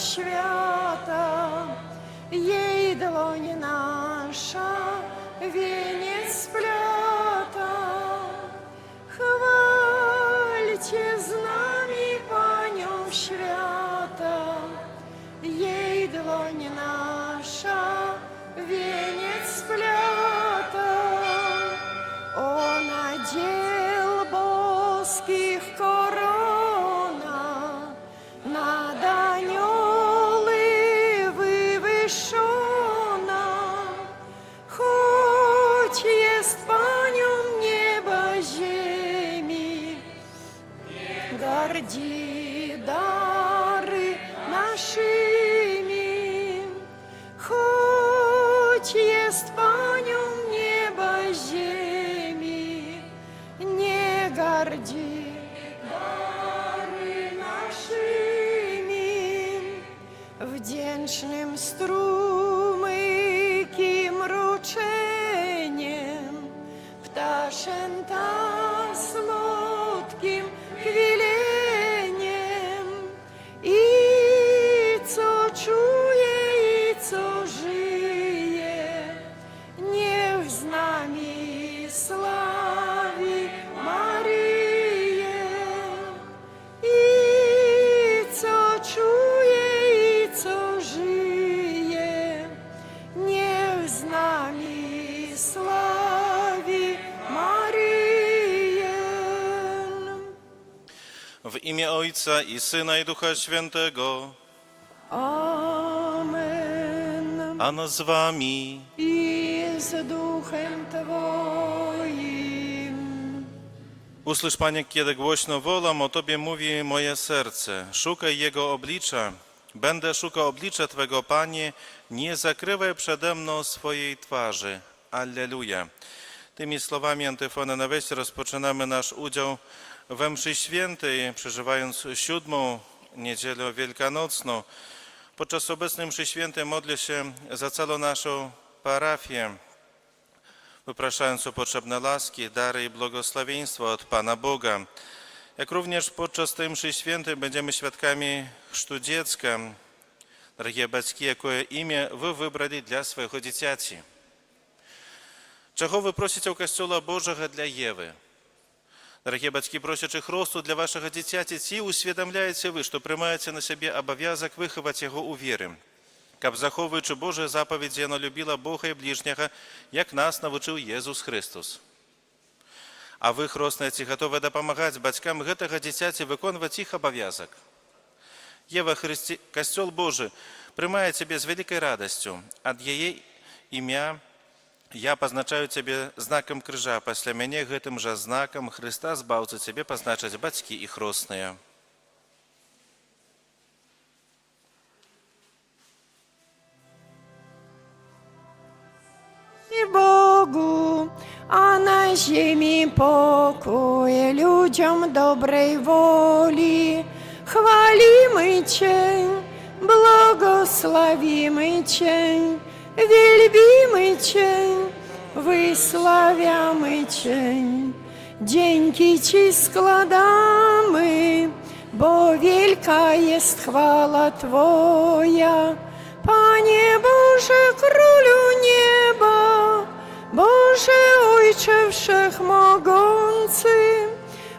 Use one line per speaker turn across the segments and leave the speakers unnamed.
świata, jej dłoń nasza wieniec splata. Chwalcie z nami Panią świata, jej dłoń nasza wieniec splata. Ona dzieł boskich korona, nad anioły wywyższona, choć jest Panią nieba ziemi, gardzi dary naszymi, choć jest Panią nieba ziemi, nie gardzi dary naszymi. Wdzięcznym strumykiem mruczeniem, ptaszęta słodkim kwileniem, i co czuje, i co żyje, niech z nami sławi Maryję. I co czuje, i co żyje, niech z nami sławi Maryję.
W imię Ojca i Syna i Ducha Świętego,
Amen.
Ano z wami.
I z duchem Twoim.
Usłysz, Panie, kiedy głośno wołam, o Tobie mówi moje serce. Szukaj Jego oblicza. Będę szukał oblicza Twego, Panie, nie zakrywaj przede mną swojej twarzy. Alleluja. Tymi słowami antyfony na wejście rozpoczynamy nasz udział we mszy świętej, przeżywając 7. niedzielę wielkanocną. Podczas obecnej mszy świętej modlę się za całą naszą parafię, wypraszając o potrzebne laski, dary i błogosławieństwa od Pana Boga. Jak również podczas tej mszy świętej będziemy świadkami chrztu dziecka. Drogie батьки, jakie imię Wy wybrali dla swojego dzieciaci? Czego Wy prosicie u Kościoła Bożego dla Ewy? Дорогие батьки, просячи хросту для вашего дитяти, ці усвідомляєте ви, що приймаєте на себе обов'язок виховати його у вірі, каб, заховуючи Божі заповіді, воно любило Бога і ближнього, як нас навчив Єсус Христос. А ви, хростниці, готові допомагати батькам гэтага дитяти виконувати їх обов'язок. Ева, Костел Божий приймає тебе з великою радістю. От її ім'я я позначаю Тебе знаком крыжа, пасля мяне гэтым жа знаком Христа збаўцы Тебе позначаць бацькі і хросныя.
I Bogu, a na ziemi pokój ludziom dobrej woli. Chwalimy Cię, błogosławimy Cię, wielbimy Cię, wysławiamy Cię. Dzięki Ci składamy, bo wielka jest chwała Twoja. Panie Boże, Królu nieba, Boże Ojcze Wszechmogący,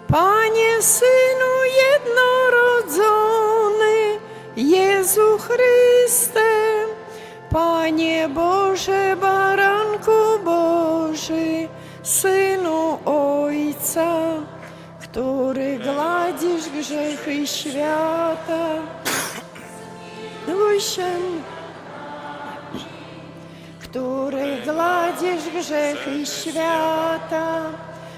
Panie Synu jednorodzony, Jezu Chryste, Panie Boże, Baranku Boży, Synu Ojca, który gladzisz grzechy świata. Który gladzisz grzechy świata,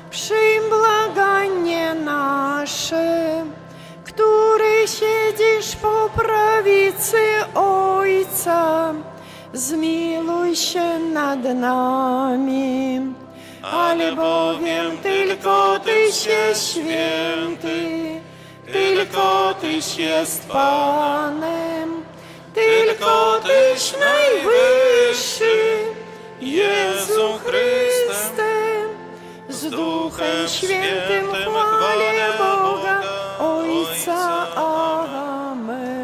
przyjm błaganie nasze, który siedzisz po prawicy Ojca, zmiłuj się nad nami. Albowiem tylko Tyś jest święty, tylko Tyś jest Panem, tylko Tyś najwyższy, Jezu Chryste, z Duchem Świętym chwalę Boga, Ojca. Amen.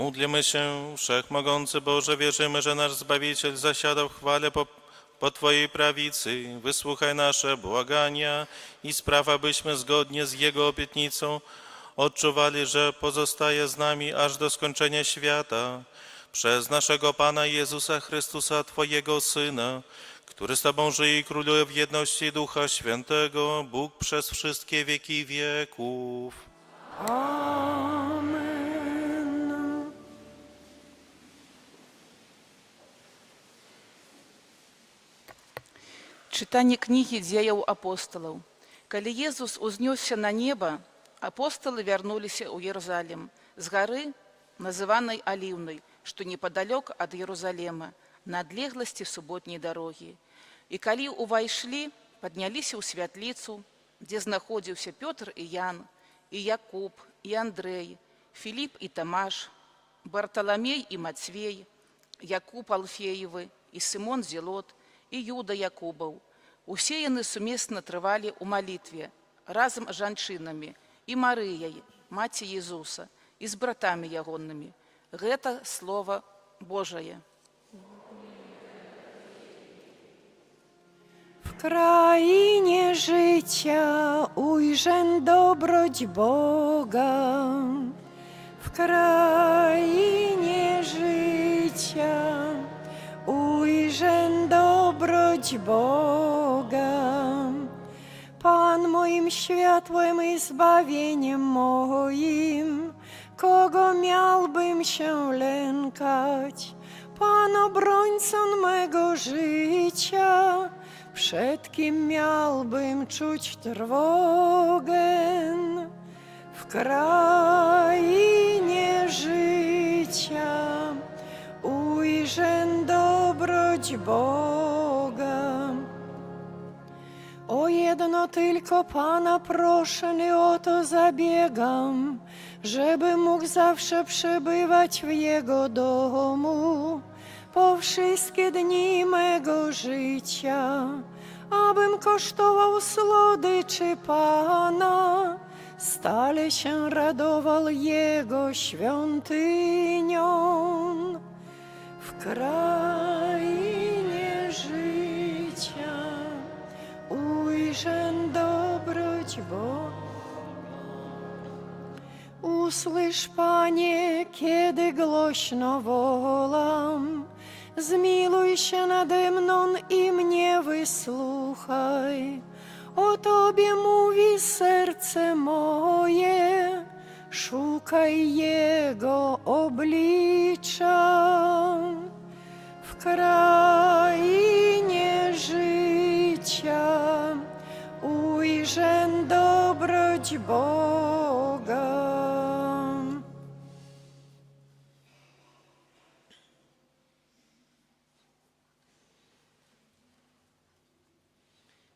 Módlmy się, Wszechmogący Boże, wierzymy, że nasz Zbawiciel zasiada w chwale po Twojej prawicy. Wysłuchaj nasze błagania i spraw, abyśmy zgodnie z Jego obietnicą odczuwali, że pozostaje z nami aż do skończenia świata. Przez naszego Pana Jezusa Chrystusa, Twojego Syna, który z Tobą żyje i króluje w jedności Ducha Świętego, Bóg przez wszystkie wieki wieków.
Amen.
Чытанне кнігі дзеяў апосталаў. Калі Езус узнёсся на неба, апосталы вярнуліся ў Єрусалім з гары, называнай Аліўнай, што непадалёк ад Єрусалема, на адлегласці суботняй дарогі. І калі ўвайшлі, падняліся ў святліцу, дзе знаходзіўся Пётр і Ян, і Якуб, і Андрэй, Філіп і Тамаш, Барталамей і Мацвей, Якуб Алфеевы, і Сымон Зелот, і Юда Якубаў. Усе яны сумесна трывалі ў малітве, разам з жанчынамі, і Марыяй, маці Езуса, і з братамі ягонымі. Гэта Слова Божае.
W krainie życia ujrzę dobroć Boga. W krainie życia ujrzę dobroć Boga. Pan moim światłem i zbawieniem moim, kogo miałbym się lękać? Pan obrońcą mego życia, przed kim miałbym czuć trwogę? W krainie życia ujrzę dobroć Boga. O jedno tylko Pana proszę i o to zabiegam, żeby mógł zawsze przebywać w Jego domu po wszystkie dni mego życia, abym kosztował słodyczy Pana, stale się radował Jego świątynią. W krainie życia ujrzę dobroć Boga. Usłysz, Panie, kiedy głośno wołam, zmiluj się nade mną i mnie wysłuchaj. O Tobie mówi serce moje, szukaj Jego oblicza. W krainie życia ujrzę dobroć Boga.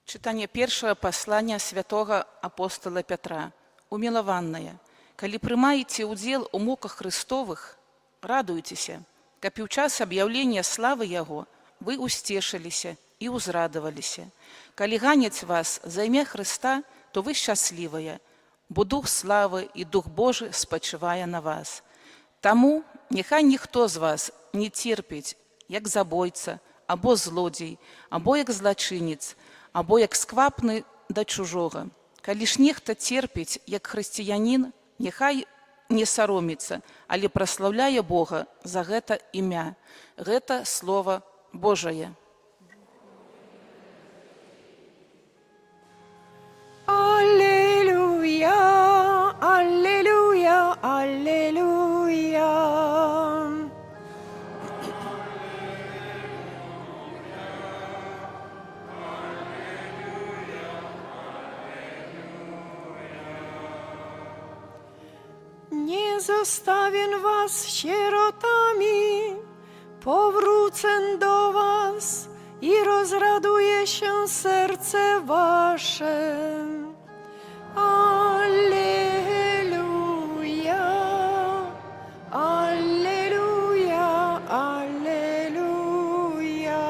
Чытанне першага паслання святога апостала Пятра. Умілаваннае, калі прымаеце ўдзел у муках Христовых, радуйцеся, каб і ў час аб'яўлення славы Яго вы усцешыліся і ўзрадаваліся. Калі ганяць вас за імя Христа, то вы шчаслівыя, бо Дух славы і Дух Божы спачывае на вас. Таму няхай ніхто з вас не церпіць, як забойца, або злодзей, або як злачынец, або як сквапны да чужога. Калі ж нехта церпіць, як хрысціянін, няхай не сароміцца, але праслаўляе Бога за гэта імя. Гэта Слова Божае.
Аллилуйя, аллилуйя, аллилуйя. Nie zostawię was sierotami, powrócę do was i rozraduje się serce wasze. Alleluja, alleluja, alleluja.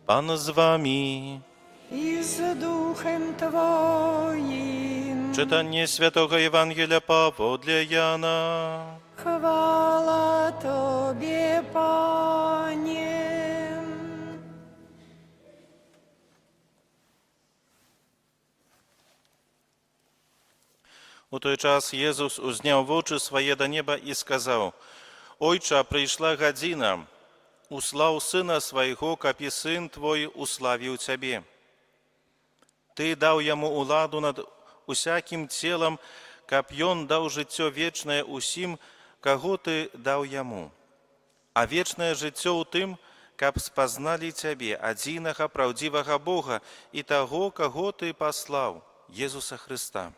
Pan z wami.
I z duchem twoim.
Czytanie Świętego Ewangelia powodle Jana.
Chwała Tobie, Panie.
У той час Єсус узняв очі свої до неба і сказав: «Ойче, прийшла година, услав Сина Свого, каб і Син Твой уславив Тебе. Ты дав Йому уладу над усяким тілом, каб Ён дав життя вічне усім, кого Ты дав Йому. А вічне життя у тим, каб спознали Тебе, одиного правдивого Бога, і того, кого Ты послав, Єсуса Христа.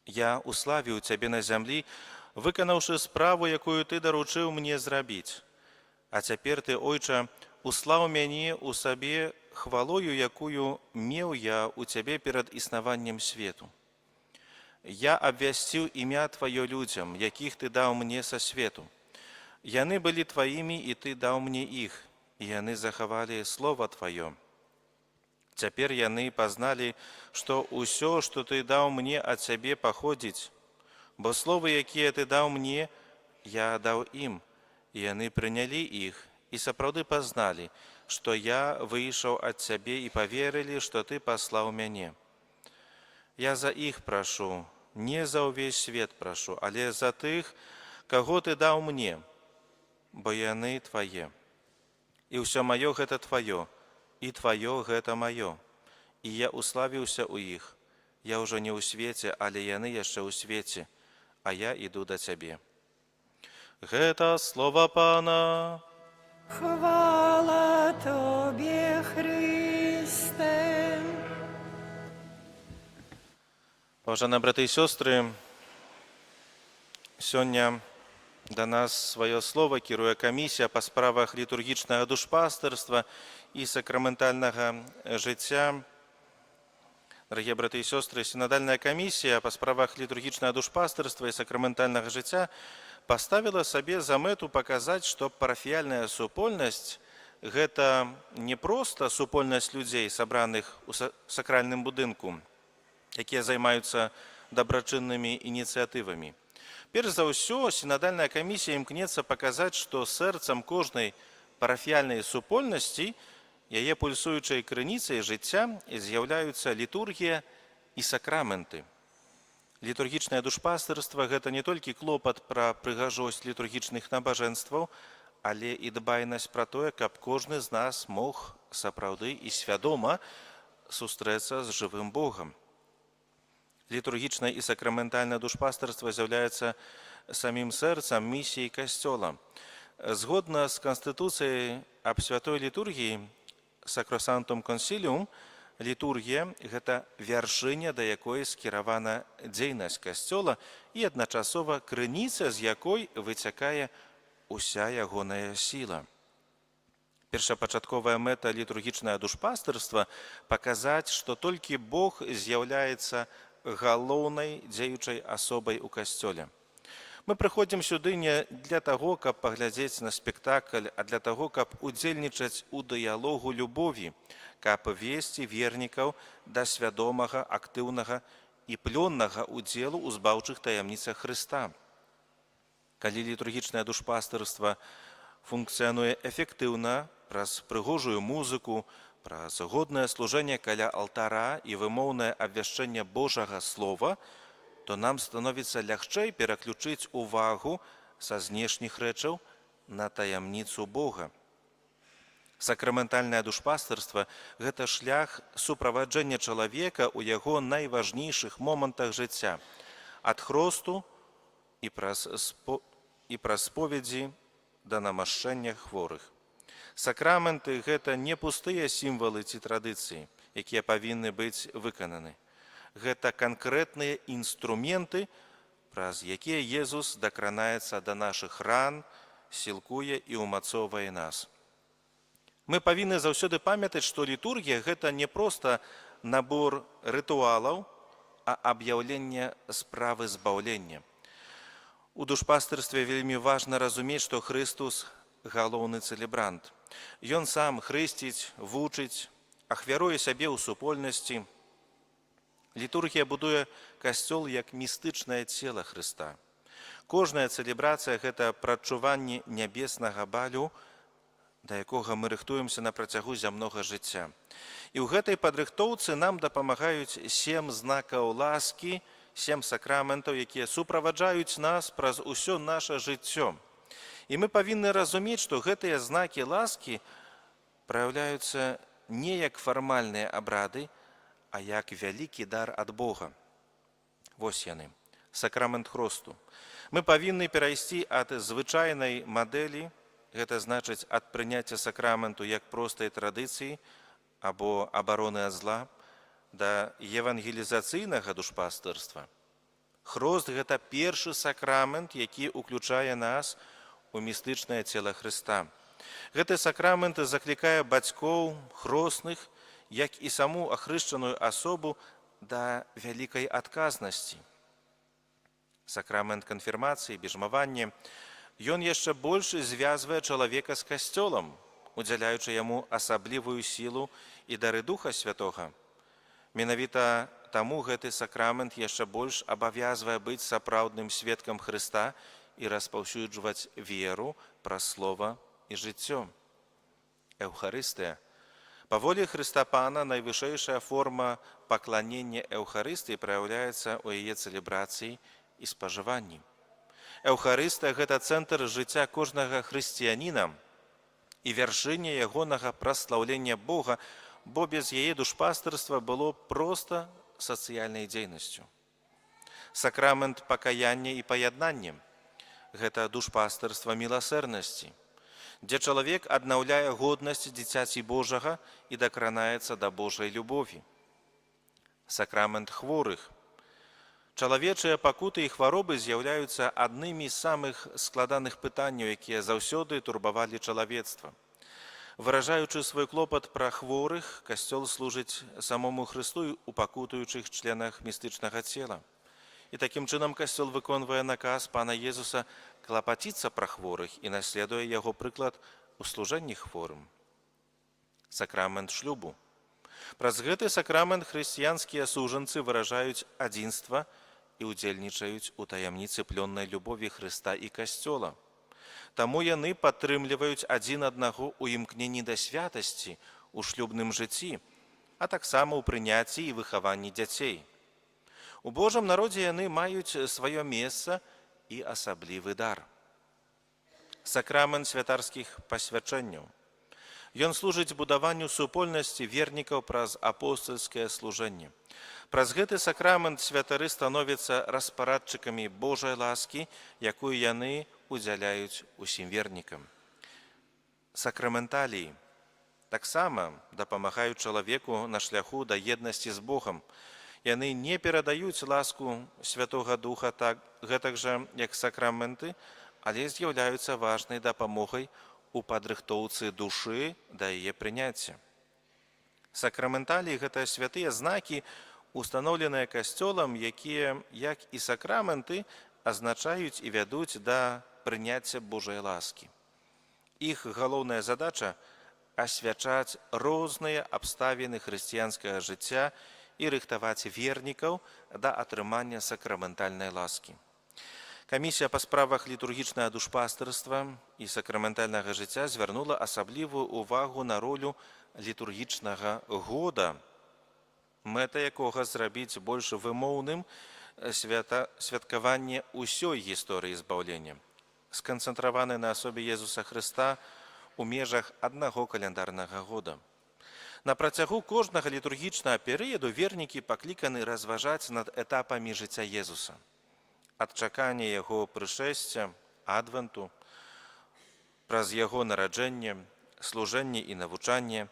Я уславіў Цябе на зямлі, выканаўшы справу, якую Ты даручыў мне зрабіць. А цяпер Ты, Ойча, услаў мяне ў сабе хвалою, якую меў я ў Цябе перад існаваннем свету. Я абвясціў імя Тваё людзям, якіх Ты даў мне са свету. Яны былі Тваімі, і Ты даў мне іх, і яны захавалі слова Тваё. Цяпер яны пазналі, што ўсё, што Ты даў мне ад Цябе, паходзіць, бо словы, якія Ты даў мне, я даў ім, і яны прынялі іх, і сапраўды пазналі, што я выйшаў ад Цябе, і паверылі, што Ты паслаў мяне. Я за іх прашу, не за ўвесь свет прашу, але за тых, каго Ты даў мне, бо яны Твае. І ўсё маё гэта Тваё, і Тваё гэта маё, і я уславіўся ў іх. Я ўжо не ў свеце, але яны яшчэ ў свеце, а я іду да Цябе». Гэта слова Пана.
Chwała Tobie, Chryste.
Паважаныя браты і сёстры, сёння да нас сваё слова кіруе камісія па справах літургічнага душпастырства і сакраментальнага жыцця. Дарагія браты і сёстры, сінадальная камісія па справах літургічнага душпастырства і сакраментальнага жыцця паставіла сабе за мэту паказаць, што парафіяльная супольнасць – гэта не проста супольнасць людзей, сабраных у сакральным будынку, якія займаюцца дабрачыннымі ініцыятывамі. Перш за ўсё, сінадальная камісія імкнецца паказаць, што сэрцам кожнай парафіяльнай супольнасці, яе пульсуючай крыніцай жыцця з'яўляюцца літургія і сакраменты. Літургічнае душпастырства – гэта не толькі клопат пра прыгажосць літургічных набажэнстваў, але і дбайнасць пра тое, каб кожны з нас мог сапраўды і свядома сустрэцца з жывым Богам. Літургічнае і сакраментальнае душпастырства з'яўляецца самім сэрцам місіі Касцёла. Згодна з Канстытуцыяй аб святой літургіі Sacrosanctum Concilium, літургія – гэта вяршыня, да якой скіравана дзейнасць Касцёла і адначасова крыніца, з якой выцякае уся ягоная сіла. Першапачатковая мэта літургічнага душпастырства – паказаць, што толькі Бог з'яўляецца галоўнай дзеючай асобай у Касцёле. Мы прыходзім сюды не для таго, каб паглядзець на спектакль, а для таго, каб удзельнічаць у дыялогу любові, каб весці вернікаў да свядомага, актыўнага і плённага удзелу ў збаўчых таямніцах Хрыста. Калі літургічнае душпастырства функцыянуе эфектыўна праз прыгожую музыку, праз годнае служэнне каля алтара і вымоўнае абвяшчэнне Божага Слова, то нам становіцца лягчэй пераключыць увагу са знешніх рэчаў на таямніцу Бога. Сакраментальнае душпастырства – гэта шлях суправаджэння чалавека ў яго найважнейшых момантах жыцця, ад хросту і праз споведзі да намашчэння хворых. Сакраменты – гэта не пустыя сімвалы ці традыцыі, якія павінны быць выкананы. Гэта канкрэтныя інструменты, праз якія Езус дакранаецца да нашых ран, сілкуе і ўмацоўвае нас. Мы павінны заўсёды памятаць, што літургія – гэта не проста набор рытуалаў, а аб'яўленне справы збаўлення. У душпастырстве вельмі важна разумець, што Хрыстус – галоўны цэлебрант. Ён сам хрысціць, вучыць, ахвяруе сябе ў супольнасці, Літургія будуе касцёл як містычнае цела Хрыста. Кожная цэлебрацыя – гэта прадчуванне нябеснага балю, да якога мы рыхтуемся на працягу зямнога жыцця. І ў гэтай падрыхтоўцы нам дапамагаюць 7 знакаў ласкі, 7 сакраментаў, якія суправаджаюць нас праз усё наша жыццё. І мы павінны разумець, што гэтыя знакі ласкі праяўляюцца не як фармальныя абрады, а як вялікі дар ад Бога. Вось яны. Сакрамент хросту. Мы павінны перайсці ад звычайнай мадэлі, гэта значыць ад прыняцця сакраменту як простай традыцыі або абароны ад зла, да евангелізацыйнага душпастырства. Хрост – гэта першы сакрамент, які ўключае нас у містычнае цела Хрыста. Гэты сакрамент заклікае бацькоў, хросных, як і саму ахрышчаную асобу да вялікай адказнасці. Сакрамент канфірмацыі, бежмавання, ён яшчэ больш звязвае чалавека з касцёлам, удзяляючы яму асаблівую сілу і дары Духа Святога. Менавіта таму гэты сакрамент яшчэ больш абавязвае быць сапраўдным сведкам Хрыста і распаўсюджваць веру праз слова і жыццё. Эўхарыстыя. Па волі Хрыста Пана найвышэйшая форма пакланення Эўхарыстыі праяўляецца ў яе цэлебрацыі і спажыванні. Эўхарыстыя – гэта цэнтр жыцця кожнага хрысціяніна і вяршыня ягонага праслаўлення Бога, бо без яе душпастырства было проста сацыяльнай дзейнасцю. Сакрамент пакаяння і паяднання – гэта душпастырства міласэрнасці, дзе чалавек аднаўляе годнасць дзіцяці Божага і дакранаецца да Божай любові. Сакрамент хворых. Чалавечыя пакуты і хваробы з'яўляюцца аднымі з самых складаных пытанняў, якія заўсёды турбавалі чалавецтва. Выражаючы свой клопат пра хворых, касцёл служыць самому Хрысту у пакутуючых членах містычнага цела. І такім чынам касцёл выконвае наказ Пана Езуса клапаціцца пра хворых і наследуе яго прыклад у служэнні хворым. Сакрамент шлюбу. Праз гэты сакрамент хрысціянскія сужанцы выражаюць адзінства і удзельнічаюць у таямніцы плённай любові Хрыста і касцёла. Таму яны падтрымліваюць адзін аднаго ў імкненні да святасці у шлюбным жыцці, а таксама ў прыняцці і выхаванні дзяцей. У Божым народзе яны маюць сваё месца і асаблівы дар. Сакрамент святарскіх пасвячэнняў. Ён служыць будаванню супольнасці вернікаў праз апостальскае служэнне. Праз гэты сакрамент святары становяцца распарадчыкамі Божай ласкі, якую яны удзяляюць усім вернікам. Сакраменталіі таксама дапамагаюць чалавеку на шляху да еднасці з Богам. Яны не перадаюць ласку Святога Духа гэтак жа, як сакраменты, але з'яўляюцца важнай дапамогай у падрыхтоўцы душы да яе прыняцця. Сакраменталіі – гэта святыя знакі, устаноўленыя касцёлам, якія, як і сакраменты, азначаюць і вядуць да прыняцця Божай ласкі. Іх галоўная задача – асвячаць розныя абставіны хрысціянскага жыцця і рыхтаваць вернікаў да атрымання сакраментальнай ласкі. Камісія па справах літургічнага душпастырства і сакраментальнага жыцця звярнула асаблівую ўвагу на ролю літургічнага года, мэта якога зрабіць больш вымоўным святкаванне ўсёй гісторыі збаўлення, сканцэнтраваны на асобе Езуса Хрыста у межах аднаго каляндарнага года. На працягу кожнага літургічнага перыяду вернікі пакліканы разважаць над этапамі жыцця Езуса. Ад чакання яго прышэсця, адвенту, праз яго нараджэнне, служэнне і навучанне,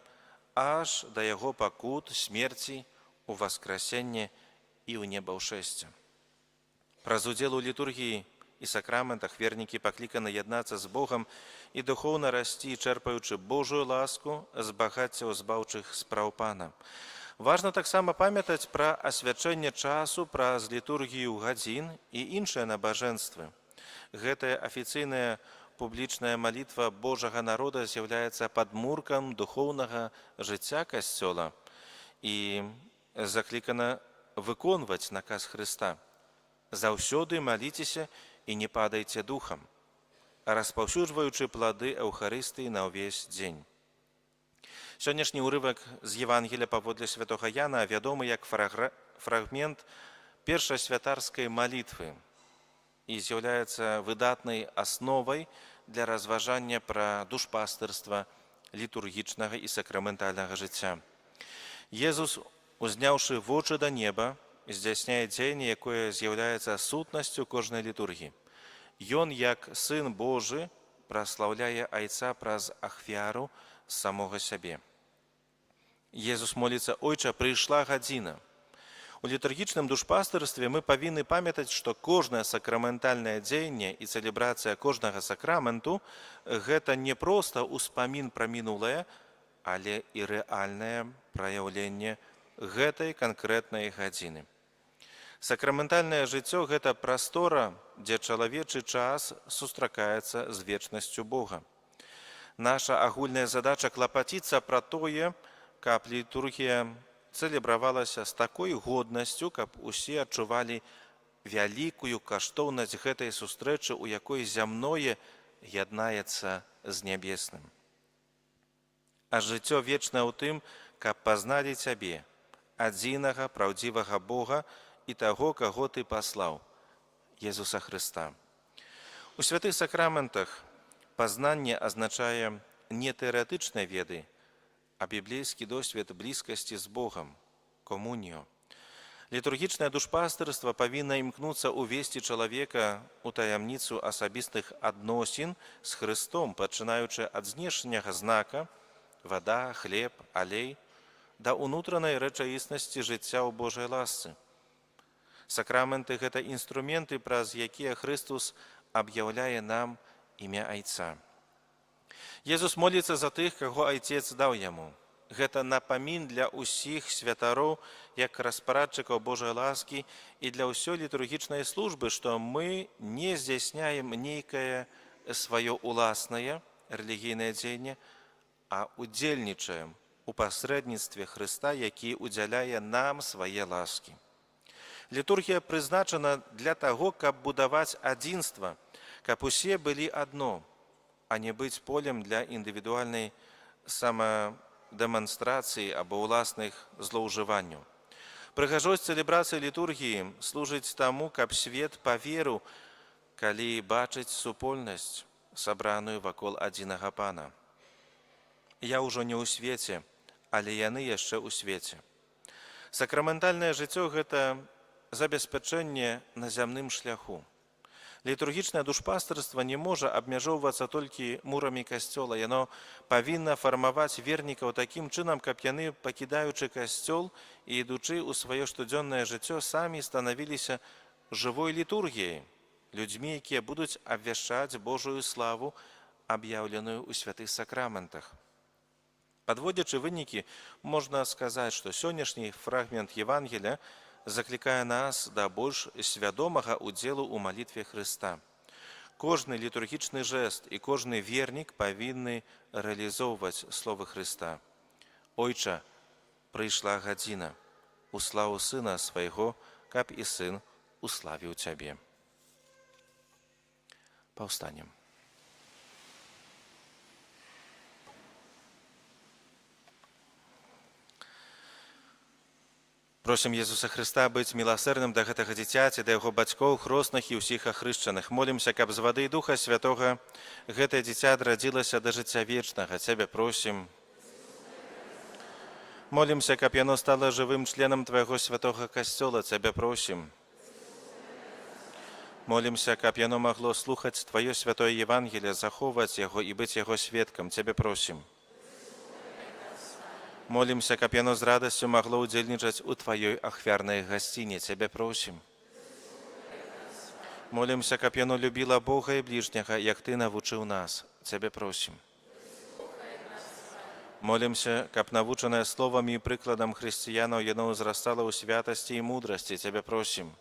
аж да яго пакут, смерці, уваскрасення і ў небаўшэсця. Праз удзел у літургіі і сакраментах вернікі пакліканы яднацца з Богам і духоўна расці, чэрпаючы Божую ласку з багаццяў збаўчых спраў Пана. Важна таксама памятаць пра асвячэнне часу праз літургію гадзін і іншыя набажэнствы. Гэтая афіцыйная публічная малітва Божага народа з'яўляецца падмуркам духоўнага жыцця касцёла і заклікана выконваць наказ Хрыста. Заўсёды маліцеся і не падайце духам, распаўсюджваючы плады Эўхарыстыі на ўвесь дзень. Сённяшні ўрывак з Евангелія паводле святога Яна вядомы як фрагмент першасвятарскай малітвы і з'яўляецца выдатнай асновай для разважання пра душпастырства літургічнага і сакраментальнага жыцця. Езус, узняўшы вочы да неба, здзяйсняе дзеянне, якое з'яўляецца сутнасцю кожнай літургіі. Ён, як Сын Божы, праслаўляе Айца праз ахвяру самога сябе. Езус моліцца: «Ойча, прыйшла гадзіна». У літургічным душпастырстве мы павінны памятаць, што кожнае сакраментальнае дзеянне і цэлебрацыя кожнага сакраменту – гэта не проста ўспамін пра мінулае, але і рэальнае праяўленне гэтай канкрэтнай гадзіны. Сакраментальнае жыццё – гэта прастора, дзе чалавечы час сустракаецца з вечнасцю Бога. Наша агульная задача клапаціцца пра тое, каб літургія цэлебравалася з такой годнасцю, каб усе адчувалі вялікую каштоўнасць гэтай сустрэчы, у якой зямное яднаецца з нябесным. А жыццё вечнае ў тым, каб пазналі Цябе, адзінага праўдзівага Бога і таго, каго Ты паслаў, Езуса Хрыста. У святых сакраментах пазнанне азначае не тэарэтычнай веды, а біблейскі досвед блізкасці з Богам, комуніо. Літургічнае душпастырства павінна імкнуцца ўвесці чалавека ў таямніцу асабістых адносін з Хрыстом, пачынаючы ад знешняга знака – вада, хлеб, алей, да ўнутранай рэчаіснасці жыцця ў Божай ласцы. Сакраменты – гэта інструменты, праз якія Хрыстус аб'яўляе нам імя Айца. Езус моліцца за тых, каго Айцец даў яму. Гэта напамін для ўсіх святароў, як распарадчыкаў Божай ласкі, і для ўсёй літургічнай службы, што мы не здзяйсняем нейкае сваё уласнае рэлігійнае дзеянне, а удзельнічаем у пасрэдніцтве Хрыста, які удзяляе нам свае ласкі. Літургія прызначана для таго, каб будаваць адзінства, каб усе былі адно, а не быць полем для індывідуальнай самадэманстрацыі або ўласных злоўжыванняў. Прыгажосць цэлебрацыі літургіі служыць таму, каб свет паверыў, калі бачыць супольнасць, сабраную вакол адзінага Пана. Я ўжо не ў свеце, але яны яшчэ ў свеце. Сакраментальнае жыццё – гэта забеспячэнне на зямным шляху. Літургічнае душпастырства не можа абмяжоўвацца толькі мурамі касцёла. Яно павінна фармаваць вернікаў такім чынам, каб яны, пакідаючы касцёл і ідучы ў сваё штодзённае жыццё, самі станавіліся жывой літургіяй, людзьмі, якія будуць абвяшчаць Божую славу, аб'яўленую ў святых сакраментах. Падводзячы вынікі, можна сказаць, што сённяшні фрагмент Евангелія заклікае нас да больш свядомага ўдзелу ў малітве Хрыста. Кожны літургічны жэст і кожны вернік павінны рэалізоўваць словы Хрыста. «Ойча, прыйшла гадзіна, услаў Сына свайго, каб і Сын уславіў Цябе». Паўстанем. Просім Езуса Хрыста быць міласэрным да гэтага дзіцяці, да яго бацькоў, хросных і ўсіх ахрышчаных. Молімся, каб з вады і Духа Святога гэтае дзіця адрадзілася да жыцця вечнага. Цябе просім. Молімся, каб яно стала жывым членам Твайго святога касцёла. Цябе просім. Молімся, каб яно магло слухаць Тваё святое Евангелие, захоўваць яго і быць яго сведкам. Цябе просім. Молімся, каб яно з радасцю магло ўдзельнічаць у Тваёй ахвярнай гасціне. Цябе просім. Молімся, каб яно любіла Бога і бліжняга, як Ты навучыў нас. Цябе просім. Молімся, каб навучанае словамі і прыкладам хрысціянаў яно ўзрастала ў святасці і мудрасці. Цябе просім.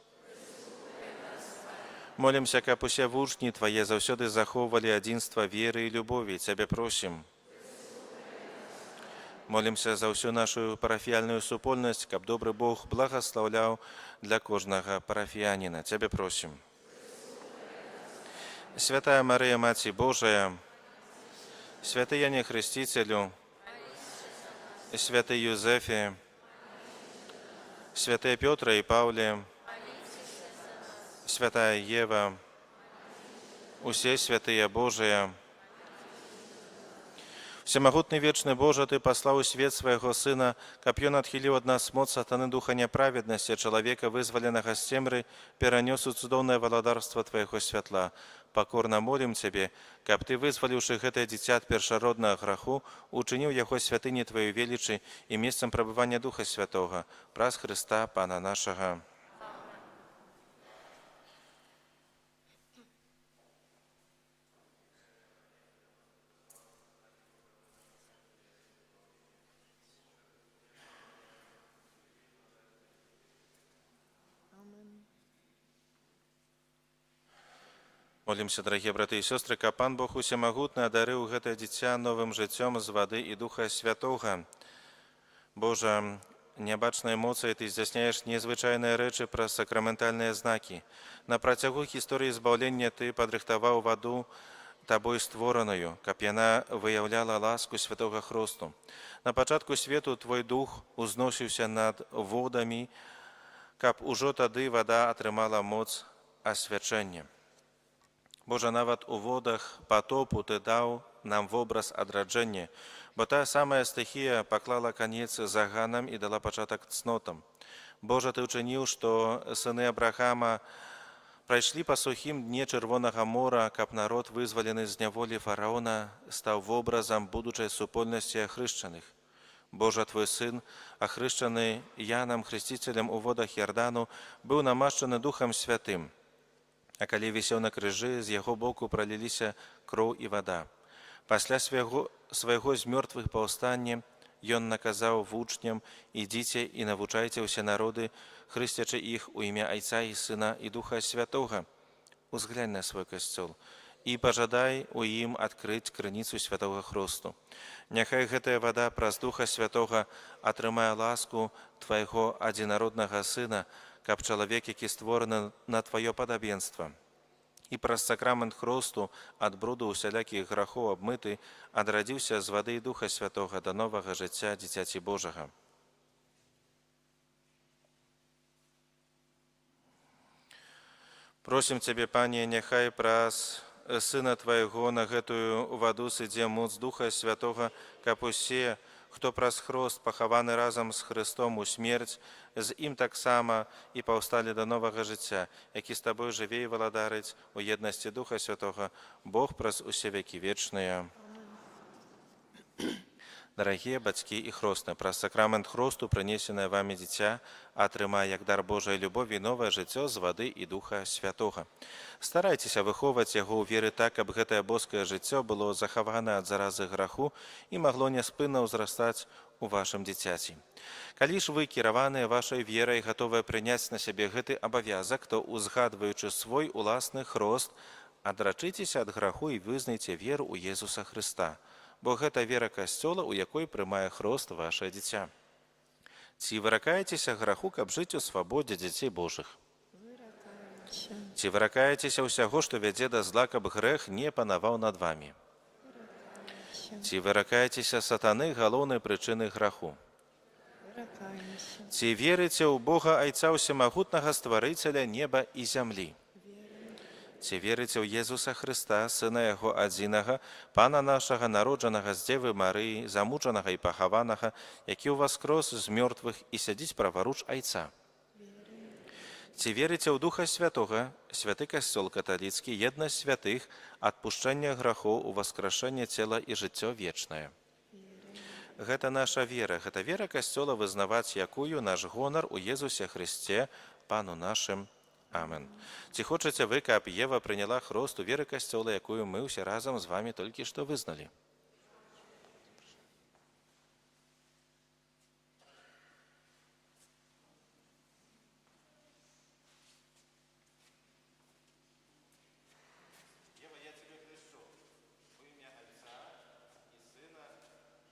Молімся, каб усе вучні Твае заўсёды захоўвалі адзінства веры і любові. Цябе просім. Молімся за всю нашу парафіяльную супольнасць, каб добры Бог благословляў для кожнага парафіяніна. Цябе просім. Святая Мария, Маці Божия, святый Яне Хрестителю, святый Юзефе, святые Петра и Павле, святая Ева, усе святые Божие, всемогутный вечный Боже, Ты послал у свет Своего Сына, каб Ён отхилил от нас моц сатаны духа неправедности, человека, вызволенного с темры, перенес у цудовное володарство Твоего святла. Покорно молим Тебе, каб Ты, вызволивший это дитя от першородного граху, учинил его святыни Твою величи и местом пребывания Духа Святого, праз Христа, Пана нашего. Молимся, дорогие браты и сестры, каб Пан Бог усемагутны одарыў гэта дзіця новым жыццём з вады і Духа Святога. Божа, нябачнай моцай Ты здзяйсняеш незвычайныя рэчы праз сакраментальныя знакі. На працягу гісторыі збаўлення Ты падрыхтаваў ваду Табой створаную, каб яна выяўляла ласку Святога Хросту. На пачатку свету Твой Дух узносіўся над водамі, каб ужо тады вада атрымала моц асвячэння. Божа, нават у водах патопу Ты даў нам вобраз адраджэння, бо та самая стыхія паклала канец заганам і дала пачатак цнотам. Божа, Ты ўчыніў, што сыны Абрахама прайшлі па сухім дне Чырвонага мора, каб народ, вызвалены з няволі фараона, стаў вобразам будучай супольнасці ахрышчаных. Божа, Твой сын, ахрышчаны Янам Хрестителем у водах Ярдану, быў намашчаны Духам Святым. А калі вісеў на крыжы, з яго боку праліліся кроў і вада. Пасля свайго з мёртвых паўстання ён наказаў вучням: «Ідзіце і навучайце ўсе народы, хрысцячы іх у імя Айца і Сына і Духа Святога». Узглянь на свой касцёл і пажадай у ім адкрыць крыніцу Святога Хросту. Няхай гэтая вада праз Духа Святога атрымае ласку Твайго адзінароднага Сына, каб чалавек, які створаны на Тваё падабенства, і праз сакрамент Хросту ад бруду усялякіх грахоў абмыты, адрадзіўся з вады і Духа Святога да новага жыцця дзіцяці Божага. Просім Цябе, Пане, няхай праз Сына Твайго на гэтую ваду сыдзе моц Духа Святога, каб усе, хто праз хрост пахаваны разам з Христом у смерць, з ім таксама і паўсталі да новага жыцця, які з Табой жыве і валадарыць у еднасці Духа Святога, Бог праз усе векі вечныя. Дарагія бацькі і хростны, праз сакрамент хросту, прынесенае Вамі дзіця, атрымае як дар Божай любові новае жыццё з вады і Духа Святога. Старайцеся выхоўваць яго ў веры так, каб гэтае боскае жыццё было захавана ад заразы граху і магло няспынна ўзрастаць у вашым дзіцяці. Калі ж вы, кіраваныя вашай верай, гатовыя прыняць на сябе гэты абавязак, то, узгадваючы свой уласны хрост, адрачыцеся ад граху і вызнайце веру ў Езуса Хрыста, бо гэта вера касцёла, у якой прымае хрост ваше дзіця. Ці выракаецеся граху, каб жыць у свабодзе дзяцей Божых? Ці выракаецеся ўсяго, што вядзе да зла, каб грэх не панаваў над вамі? Ці выракаецеся сатаны, галоўнай прычыны граху? Ці верыце ў Бога Айца Усемагутнага, Стварыцеля неба і зямлі? Ці верыце ў Езуса Хрыста, Сына Яго адзінага, Пана нашага, народжанага з Дзевы Марыі, замучанага і пахаванага, які ўваскрос з мёртвых і сядзіць праваруч Айца? Ці верыце ў Духа Святога, святы касцёл каталіцкі, еднасць святых, адпушчэнне грахоў, уваскрашэнне цела і жыццё вечнае? Гэта наша вера, гэта вера касцёла, вызнаваць якую наш гонар у Езусе Хрысце, Пану нашым. Амен. Ці хочаце вы, каб Ева прыняла хрост у веры касцёла, якую мы ўсе разам з вамі толькі што вызналі? Ева, я тебе хрещу во ім'я Отця і Сина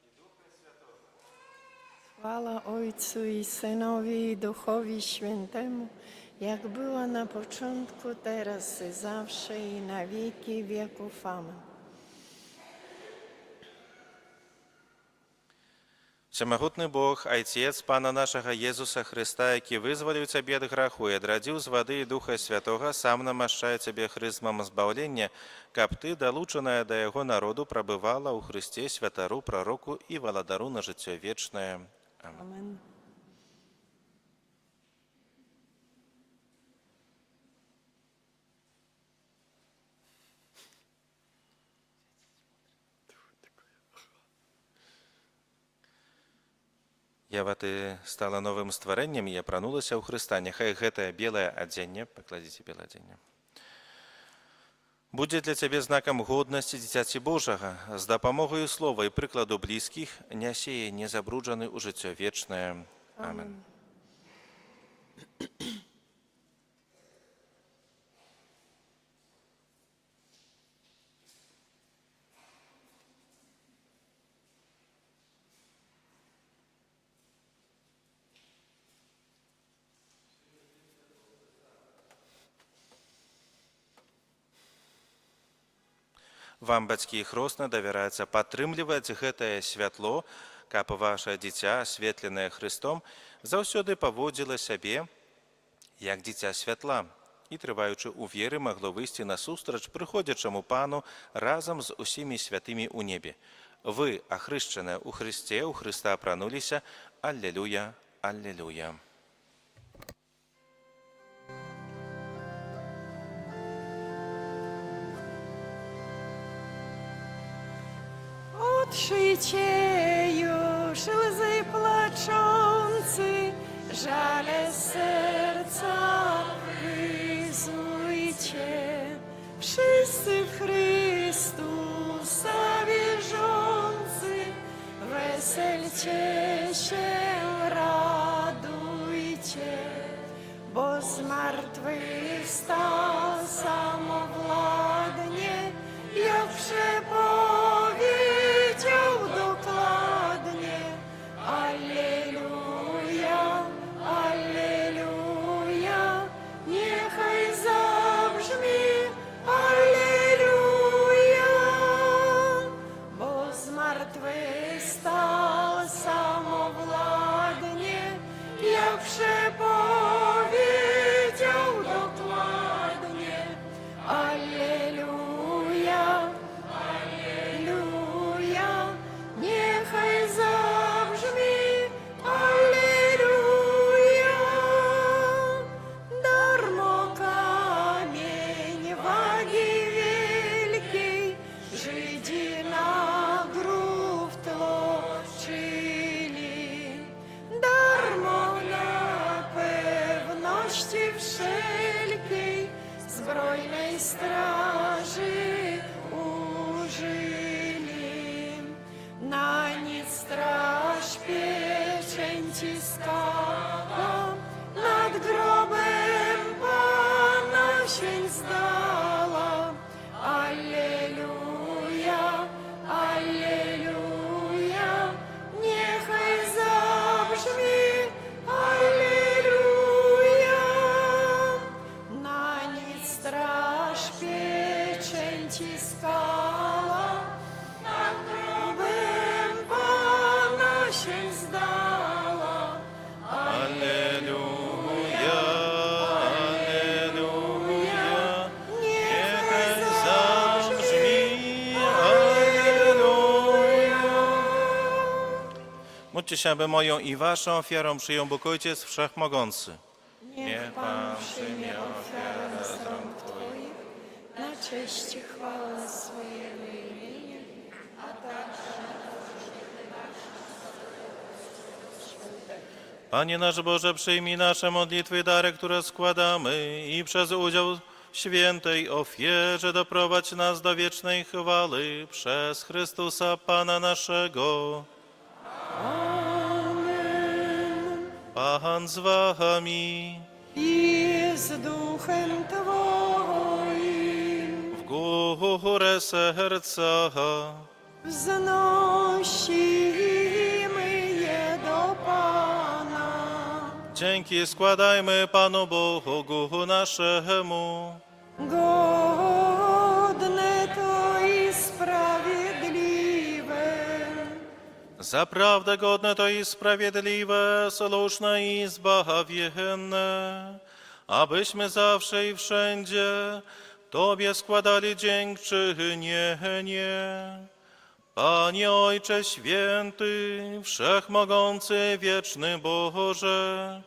і Духа Святого.
Chwała Ojcu i Synowi i Duchowi Świętemu, jak była na początku, teraz i zawsze i na wieki wieków. Amen.
Всемогутний Бог, Отець Пана нашого Єсуса Христа, який визволив Тебе від граху і одрадив з води і Духа Святого, сам намащає Тебе хризмом збавлення, каб Ти, долученая до Його народу, пробивала у Христі святару, пророку і володару на життя вічне. Амин.
Amen.
Ява ты стала новым стварэннем і апранулася ў Хрыста. Няхай гэтае белае адзенне, пакладзіце белае адзенне, будзе для цябе знакам годнасці дзіцяці Божага. З дапамогаю слова і прыкладу блізкіх нясе незабруджаны ў жыццё вечнае. Амен. Вам, бацькі і хросна, давяраецца падтрымліваць гэтае святло, каб ваше дзіця, асветленае Христом, заўсёды паводзіла сябе, як дзіця святла, і, трываючы ў веры, магло выйсці насустрач прыходзячаму Пану разам з усімі святымі ў небе. Вы, ахрышчаныя ў Христе, у Христа апрануліся. Аллелуя, аллелуя.
Otrzyjcie już łzy płaczący, żale serca wyzujcie. Wszyscy w Chrystusa wierzący, weselcie się, radujcie, bo zmartwychwstał samowładnie, jak przepowiedział dokładnie. Alleluja, alleluja, niechaj zabrzmi alleluja, bo zmartwychwstał samowładnie, jak przepowiedział dokładnie. Alleluja, alleluja, niechaj zabrzmi alleluja. Darmo kamień wagi wielkiej Żydzi na grób tłoczyli, darmo na pewności wszelkiej zbrojnej straży użyli. Na nic straż pieczęci skala, nad grobem Pana się zdala. Alleluja, alleluja, niechaj zabrzmi alleluja. Na nic straż pieczęci skala, nad grobem Pana się zdala.
Аллилуйя, аллилуйя,
Niechaj
забrzmi Alleluja. Módlcie się, aby moją i waszą ofiarą przyjął Bóg Ojciec Wszechmogący.
Niech Pan przyjmie ofiarę z rąk Twoich, na cześć i chwałę swojego imienia, a także
Panie nasz Boże, przyjmij nasze modlitwy i dary, które składamy i przez udział w świętej ofierze doprowadź nas do wiecznej chwały przez Chrystusa Pana naszego.
Amen.
Pan z wami.
I z duchem Twoim
W górę serca
wznosimy je do Pana.
Dzięki składajmy Panu Bogu naszemu.
Godne to i sprawiedliwe.
Zaprawdę godne to i sprawiedliwe, słuszne i zbawienne, abyśmy zawsze i wszędzie Tobie składali dziękczynienie. Panie Ojcze Święty, Wszechmogący, Wieczny Boże,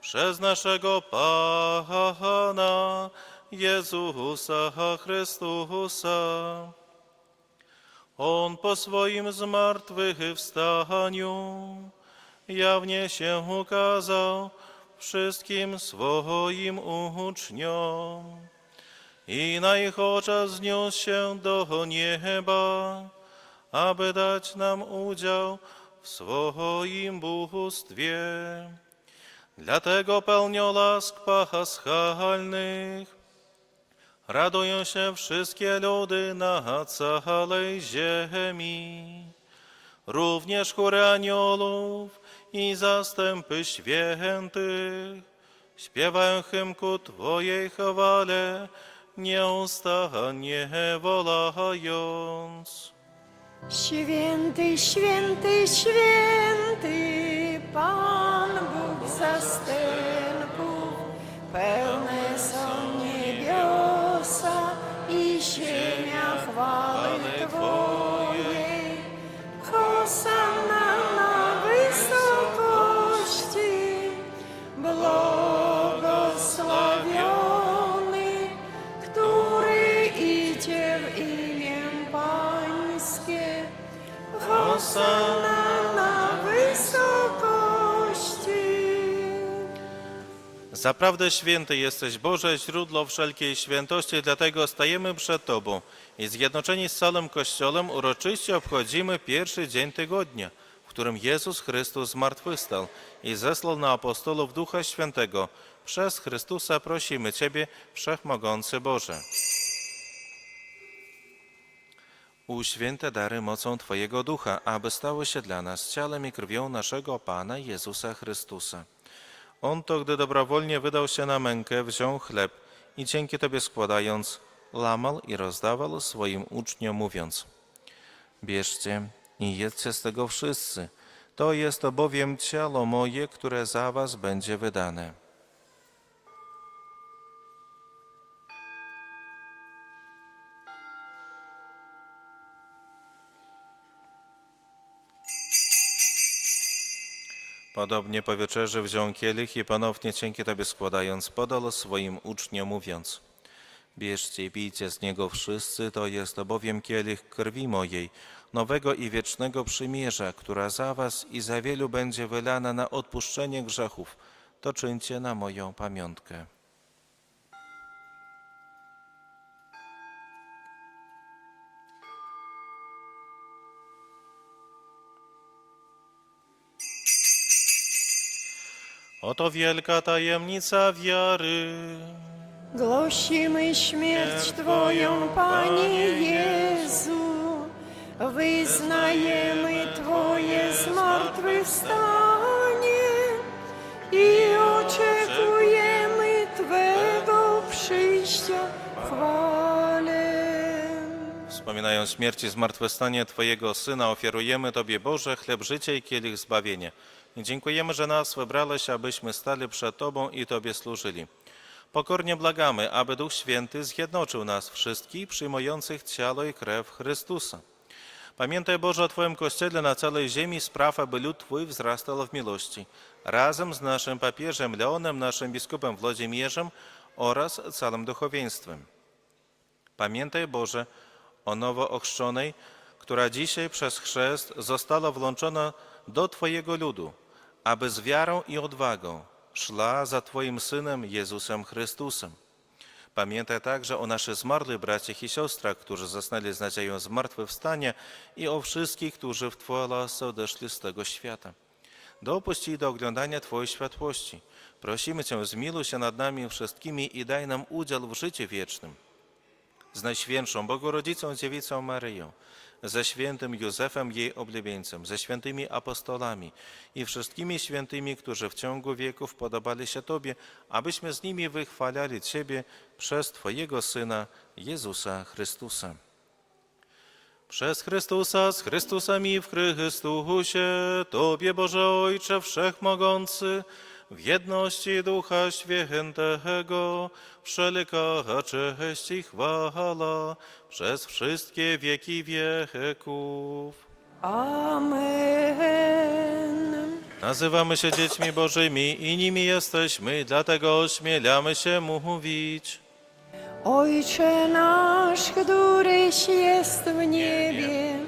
przez naszego Pana Jezusa Chrystusa. On po swoim zmartwychwstaniu jawnie się ukazał wszystkim swoim uczniom i na ich oczach zniósł się do nieba, aby dać nam udział w swoim bóstwie. Dlatego pełnią łask paschalnych radują się wszystkie ludy na całej ziemi. Również chóry aniołów i zastępy świętych śpiewają hymn ku Twojej chwale, nieustannie wolając.
Święty, święty, święty, Pan Bóg zastępów, pełne są niebiosa i ziemia chwały Twojej. Hosanna na wysokości, błogosławiony, który idzie w imię Pańskie. Hosanna na wysokości.
Zaprawdę święty jesteś, Boże, źródło wszelkiej świętości, dlatego stajemy przed Tobą i zjednoczeni z całym Kościołem uroczyście obchodzimy pierwszy dzień tygodnia, w którym Jezus Chrystus zmartwychwstał i zesłał na apostołów Ducha Świętego. Przez Chrystusa prosimy Ciebie, Wszechmogący Boże. Uświęte dary mocą Twojego Ducha, aby stały się dla nas ciałem i krwią naszego Pana Jezusa Chrystusa. On to, gdy dobrowolnie wydał się na mękę, wziął chleb i dzięki Tobie składając, łamał i rozdawał swoim uczniom, mówiąc: bierzcie i jedzcie z tego wszyscy, to jest to bowiem ciało moje, które za was będzie wydane. Podobnie po wieczerzy wziął kielich i ponownie dzięki Tobie składając, podał swoim uczniom, mówiąc: bierzcie i pijcie z niego wszyscy, to jest to bowiem kielich krwi mojej, nowego i wiecznego przymierza, która za was i za wielu będzie wylana na odpuszczenie grzechów. To czyńcie na moją pamiątkę. Oto wielka tajemnica wiary.
Głosimy śmierć Twoją, Panie Jezu, wyznajemy Twoje zmartwychwstanie i oczekujemy Twego przyjścia w chwale.
Wspominając śmierć i zmartwychwstanie Twojego Syna, ofiarujemy Tobie, Boże, chleb życia i kielich zbawienia. I dziękujemy, że nas wybrałeś, abyśmy stali przed Tobą i Tobie służyli. Pokornie błagamy, aby Duch Święty zjednoczył nas wszystkich przyjmujących ciało i krew Chrystusa. Pamiętaj, Boże, o Twoim Kościele na całej ziemi, spraw, aby lud Twój wzrastał w miłości. Razem z naszym papieżem Leonem, naszym biskupem Włodzimierzem oraz całym duchowieństwem. Pamiętaj, Boże, o nowo ochrzczonej, która dzisiaj przez chrzest została włączona do Twojego ludu, aby z wiarą i odwagą szła za Twoim Synem Jezusem Chrystusem. Pamiętaj także o naszych zmarłych braciach i siostrach, którzy zasnęli z nadzieją zmartwychwstania i o wszystkich, którzy w Twojej łasce odeszli z tego świata. Dopuść ich do oglądania Twojej światłości. Prosimy Cię, zmiłuj się nad nami wszystkimi i daj nam udział w życiu wiecznym. z Najświętszą Bogorodzicą Dziewicą Maryją, ze świętym Józefem, jej oblubieńcem, ze świętymi apostolami i wszystkimi świętymi, którzy w ciągu wieków podobali się Tobie, abyśmy z nimi wychwalali Ciebie przez Twojego Syna, Jezusa Chrystusa. Przez Chrystusa, z Chrystusem i w Chrystusie, Tobie, Boże Ojcze Wszechmogący, w jedności Ducha Świętego, wszelka cześć i chwała przez wszystkie wieki wieków.
Amen.
Nazywamy się dziećmi Bożymi i nimi jesteśmy, dlatego ośmielamy się mówić.
Ojcze nasz, któryś jest w niebie,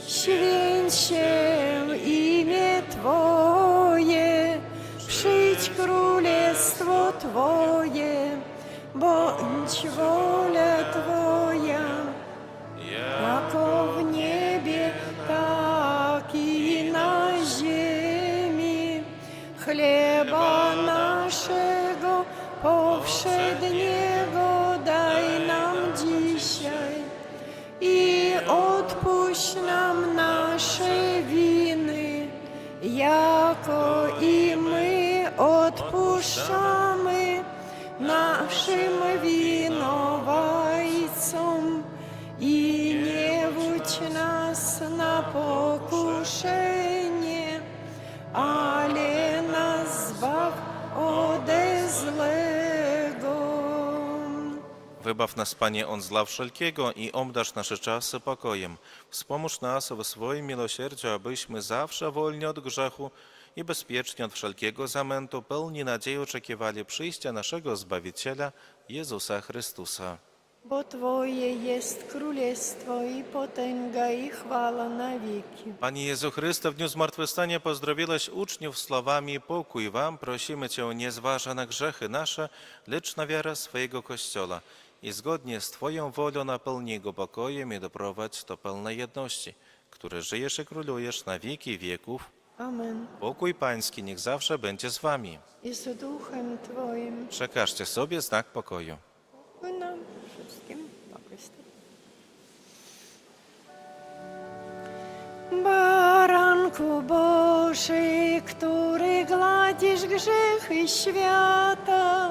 święć się imię Twoje, przyjdź królestwo Twoje, bądź wola Twoja, jako w niebie, tak i na ziemi. Chleba naszego powszedniego daj nam dzisiaj i odpuść nam nasze winy, jako i my odpuszczamy naszym winowajcom. I nie wódź nas na pokuszenie, ale nas zbaw ode złego.
Wybaw nas, Panie, od zła wszelkiego i obdarz nasze czasy pokojem. Wspomóż nas w swoim miłosierdziu, abyśmy zawsze wolni od grzechu i bezpiecznie od wszelkiego zamętu, pełni nadziei oczekiwali przyjścia naszego Zbawiciela, Jezusa Chrystusa.
Bo Twoje jest królestwo i potęga i chwała na wieki.
Panie Jezu Chryste, w dniu zmartwychwstania pozdrowiłeś uczniów słowami: pokój wam, prosimy Cię, nie zważa na grzechy nasze, lecz na wiarę swojego Kościoła i zgodnie z Twoją wolą napełnij go pokojem i doprowadź do pełnej jedności, który żyjesz i królujesz na wieki wieków.
Amen.
Pokój Pański niech zawsze będzie z wami.
I z duchem Twoim.
Przekażcie sobie znak pokoju.
Pokój nam wszystkim. Pokój z Tobą. Baranku Boży, który gladzisz grzechy świata,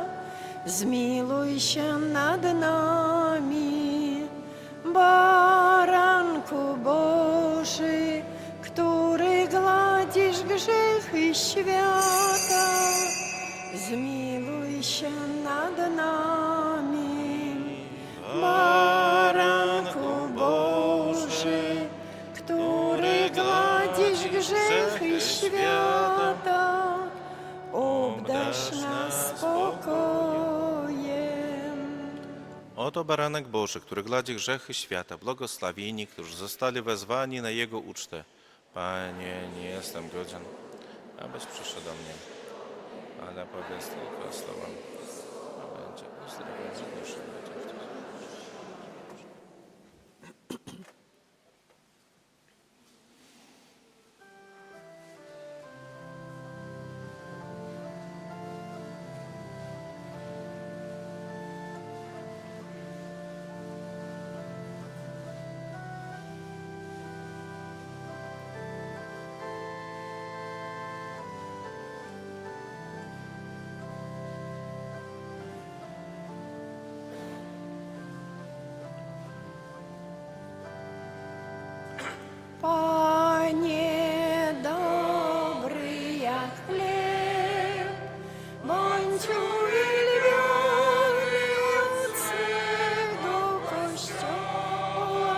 zmiłuj się nad nami. Baranku Boży, który gladzisz grzechy świata, zmiłuj się nad nami. Baranku Boży, który gladzisz grzechy świata, obdarz nas spokojem.
Oto baranek Boży, który gladzi grzechy świata, błogosławieni, którzy zostali wezwani na Jego ucztę. Panie, nie jestem godzien, abyś przyszedł do mnie, ale powiedz tylko słowa, a będzie uzdrowiony duszy będzie.
Panie, dobry jak chleb, bądź uwielbiony od swego Kościoła,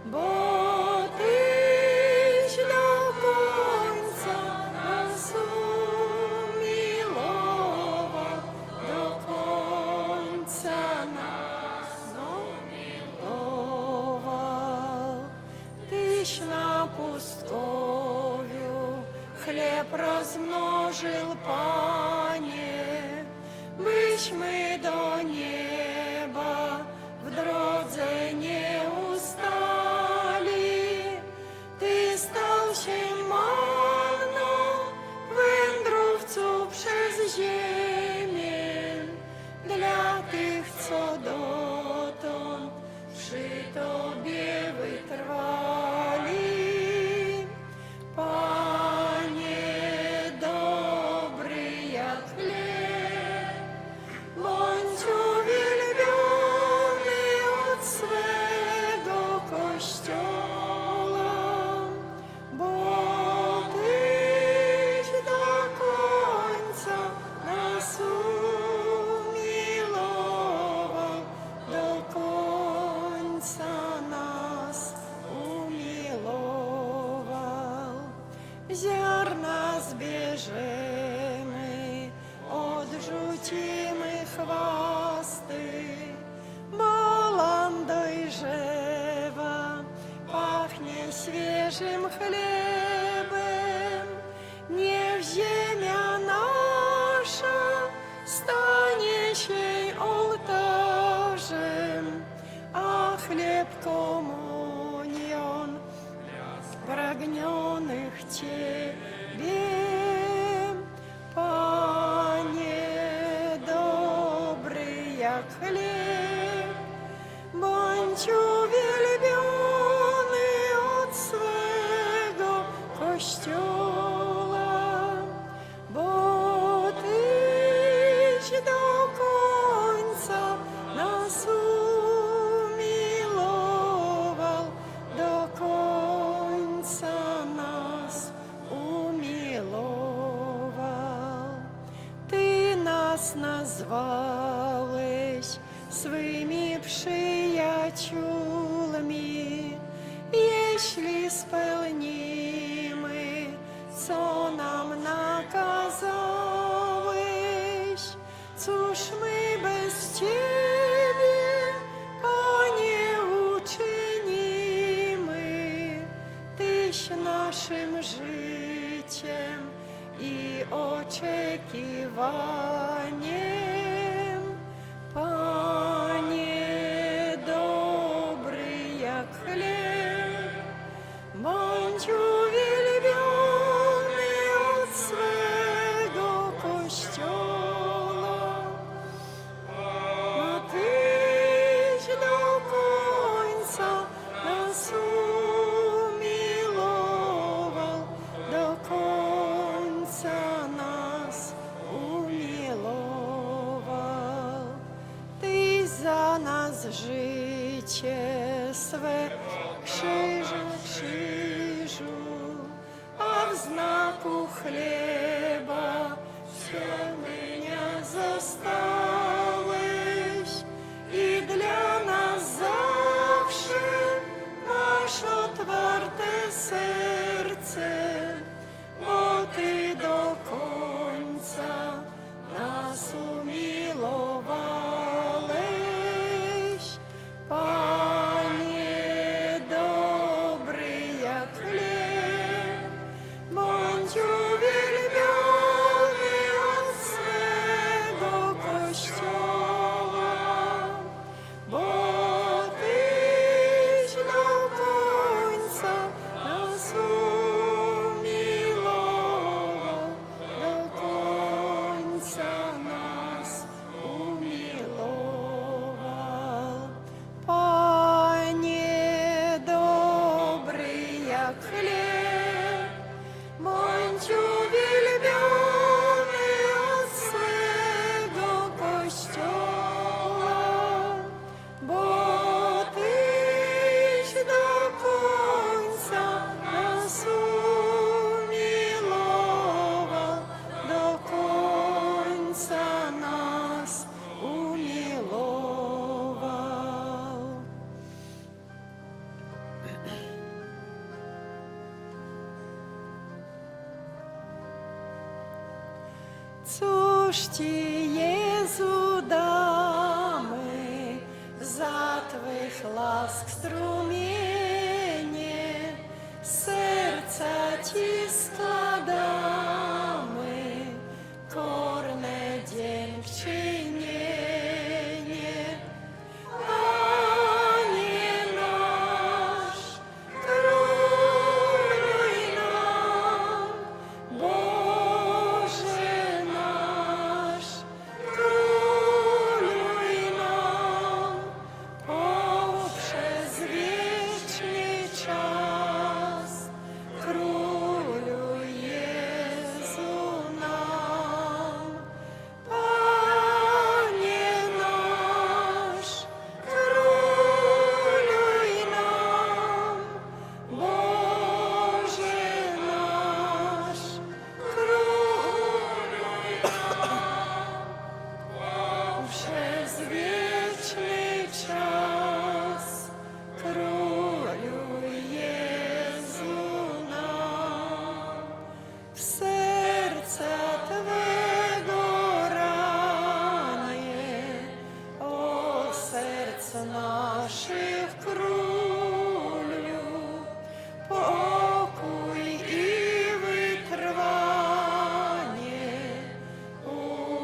bo Tyś do końca nas umiłował, do końca nas umiłował. Tyś na pustkowiu chleb rozmnożył, Panie, byśmy do nieba w drodze nie ustali. Ty stał się manną wędrowców przez ziemię, dla tych, co dotąd chleb komunion, pragnionych Ciebie, Panie, dobry jak chleb, bądź uwielbiony od swego Kościoła, bo Tyś do końca nas umilował, do końca nas umilował. Ty nas nazwałeś swymi przyjaciółmi, jeśli spełnimy, co nam nakazałeś. Cóż my bez Ciebie, Panie, uczynimy? Tyś naszym życiem i oczekiwaniem, Panie, dobry jak chleb, bądź uwielbiony od swego Kościoła, a Tyś do końca nas umilował, do końca nas umilował. Ty za nas życie swe krzyżu, a w znaku chleba przemienia zostałeś i dla nas zawsze masz otwarte serce, bo Ty do końca nas umiłowałeś. Panie, dobry jak chleb, bądź uwielbiony od swego Kościoła, bo Tyś do końca nas umilował, do końca nas umilował. Panie, dobry jak chleb, bądź uwielbiony od swego Kościoła, bo Tyś do końca nas umilował, do końca nas umilował. Cóż Ci, Jezu, damy za Twych łask strumienie, serca Ci składamy, korne dziękczynienie. Panie nasz, króluj nam, Boże nasz, króluj nam, poprzez wieczny czas, króluj Jezu nam. Panie nasz, króluj nam, Boże nasz, króluj nam, przez wieczny czas, króluj Jezu nam. W serca Twego ranie, o serc naszych królu, pokój i wytrwanie,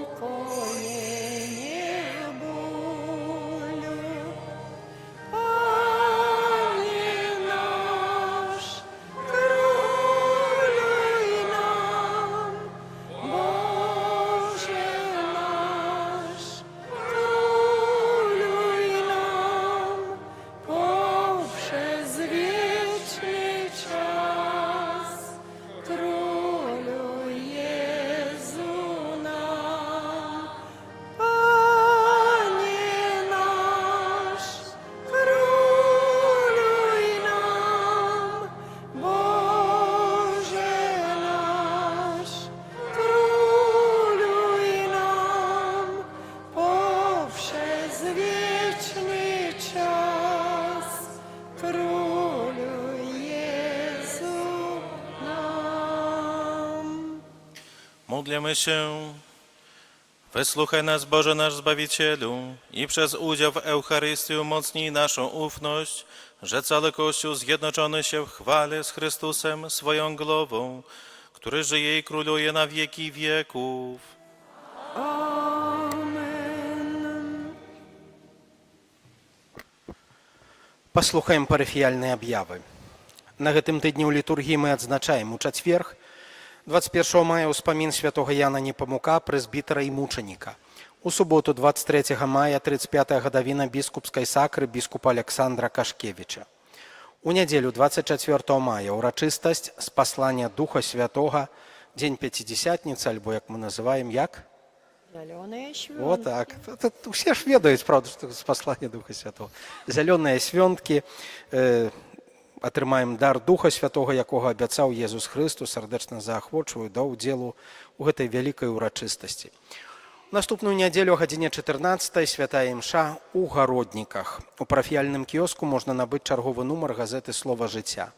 ukojenie w bólu. Panie
Pomódlmy się. Wysłuchaj nas, Boże nasz Zbawicielu, i przez udział w Eucharystii umocnij naszą ufność, że cały Kościół zjednoczony się w chwale z Chrystusem, swoją głową, który żyje i króluje na wieki wieków.
Amen.
Паслухаем парафіяльныя аб'явы. На гэтым тыдні ў літургіі мы адзначаем у чацверг, 21 мая ўспамін святога Яна Непамука, прэзбітара і мучаніка. У суботу, 23 мая, 35-я гадавіна біскупскай сакры біскупа Александра Кашкевіча. У нядзелю, 24 мая, урачыстасць спаслання Духа Святога, дзень Пяцідзесятніцы, альбо, як мы называем, як?
Зялёныя свёнкі.
Вот так. Усе ж ведаюць, правда, што спасланне Духа Святого. Зялёныя свёнкі, атрымаем дар Духа Святога, якога абяцаў Езус Хрыстус, сардэчна заахвочваю да ўдзелу ў гэтай вялікай урачыстасці. Наступную нядзелю о гадзіне 14 святая імша ў Гародніках. У парафіяльным кіоску можна набыць чарговы нумар газеты «Слова жыцця».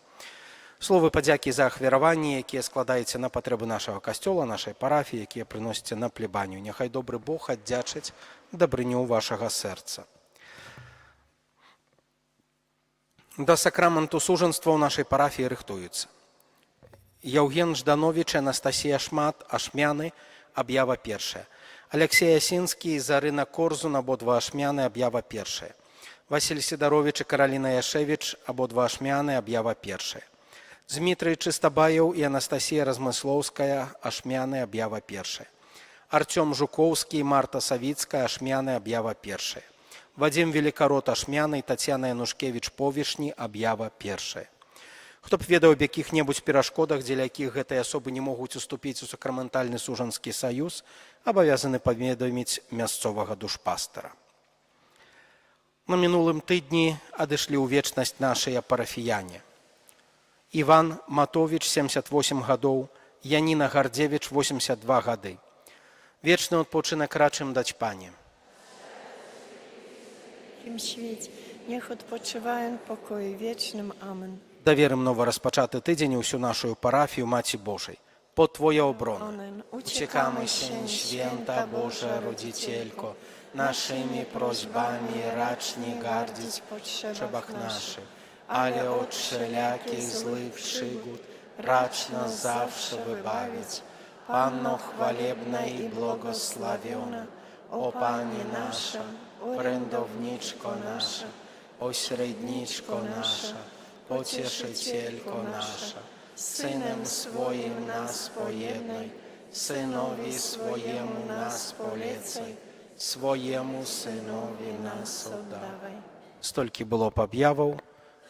Словы падзякі за ахвяраванні, якія складаеце на патрэбы нашага касцёла, нашай парафіі, якія прыносіце на плебанію. Няхай добры Бог аддзячыць дабрыню вашага сэрца. Да сакраменту сужанства ў нашай парафіі рыхтуюцца Яўген Жданович, Анастасія Шмат, Ашмяны, аб'ява першая. Алексей Асінскі, Зарына Корзун, абодва ашмяны, аб'ява першая. Васіль Сідарович і Караліна Яшевіч, абодва ашмяны, аб'ява першая. Дмітрый Чыстабаеў і Анастасія Размыслоўская, ашмяны, аб'ява першая. Артём Жукоўскі і Марта Савіцкая, ашмяны, аб'ява першая. Вадзім Велікарот, ашмяны, і Тацяна Янушкевіч, повішні, аб'ява першая. Хто б ведаў аб якіх-небудзь перашкодах, дзеля якіх гэтыя асобы не могуць уступіць у сакраментальны сужанскі саюз, абавязаны паведаміць мясцовага душпастара. На мінулым тыдні адышлі ў вечнасць нашыя парафіяне. Іван Матовіч, 78 гадоў, Яніна Гардзевіч, 82 гады. Вечны адпочынак рачым даць Пане.
Im świecie, niech odpoczywają w pokoju wiecznym. Amen.
Даверым новоразпачаты тыдзень усю нашу парафію Маці Божай. Под Твоя оброна.
Amen.
Uciekamy się, święta Boża Rodzicielko, naszymi prośbami racz nie gardzić w potrzebach naszych, ale od wszelakiej złych przygód racz nas zawsze wybawić. Panno chwalebna i błogosławiona, o Pani nasza, orędowniczko nasza, pośredniczko nasza, pocieszycielko nasza, Synem swoim nas pojednaj, Synowi swojemu nas polecaj, swojemu Synowi nas oddawaj. Столькі было б аб'яваў.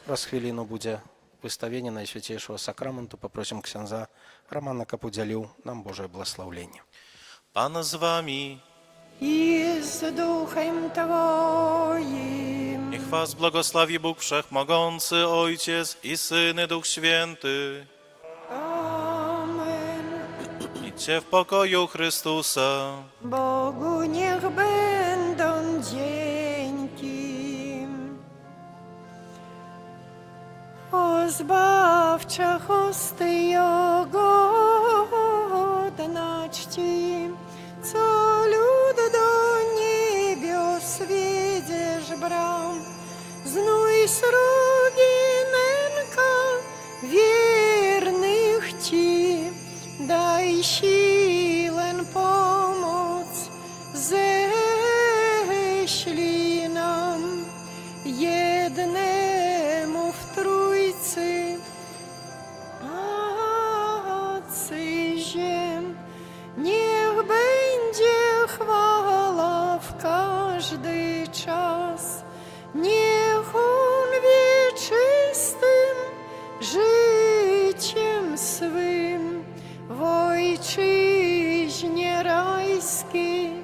Праз хвіліну будзе выставленне Найсвяцейшага сакраменту. Попросім ксяндза Романа, каб удзяліў нам Божае благословенне.
Pan z wami.
I z duchem Twoim.
Niech was błogosławi Bóg Wszechmogący, Ojciec i Syn, i Duch Święty.
Amen.
Idźcie w pokoju Chrystusa.
Bogu niech będą dzięki. O zbawcza hosty godna czci, co lud do niebios wiedziesz bram, znój srogi nęka wiernych ci, daj siłę pomoc, ześlij nam jednemu w Trójcy, Отцы, niech będzie chwała w każdy czas, niech On wieczystym życiem swym w Ojczyźnie rajskiej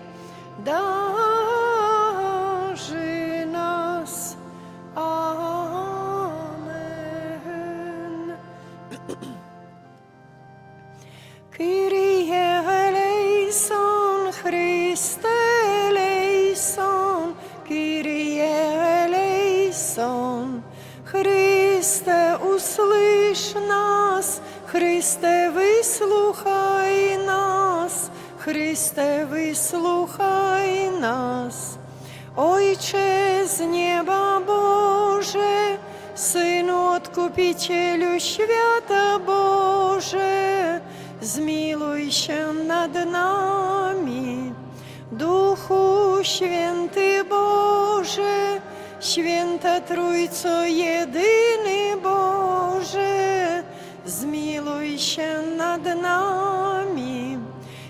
darzy nas. Amen. Kyrie eleison, Chryste eleison, Kyrie eleison. Chryste, usłysz nas, Chryste, wysłuchaj nas, Христе, вислухай нас. Ойче з неба Боже, Сину Откупителю свята Боже, змилуйся над нами. Духу Święty Boże, Święta Trójco jedyny Boże, zmiluj się nad nami.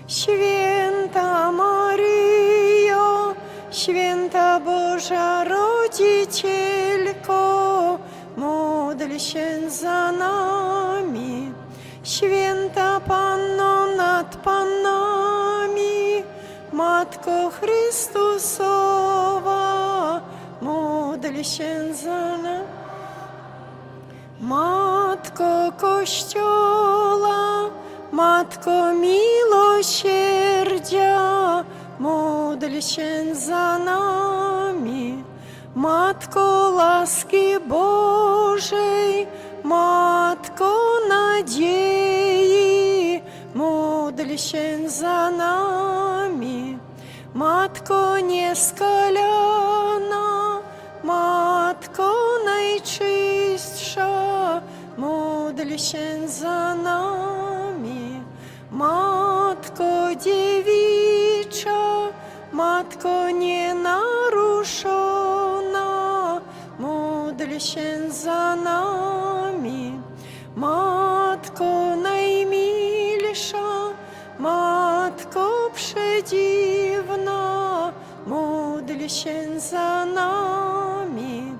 Święta Maryjo, Święta Boża Rodzicielko, módl się za nami. Święta Panno nad Pannami, Matko Chrystusowa, módl się za nami. Matko Kościoła, Matko miłosierdzia, módl się za nami. Matko łaski Bożej, Matko nadziei, módl się za nami. Matko nieskalana, Matko najczystsza, módl się za nami. Matko dziewicza, Matko nienaruszona, módl się za nami. Matko najmilsza, Matko przedziwna, módl się za nami.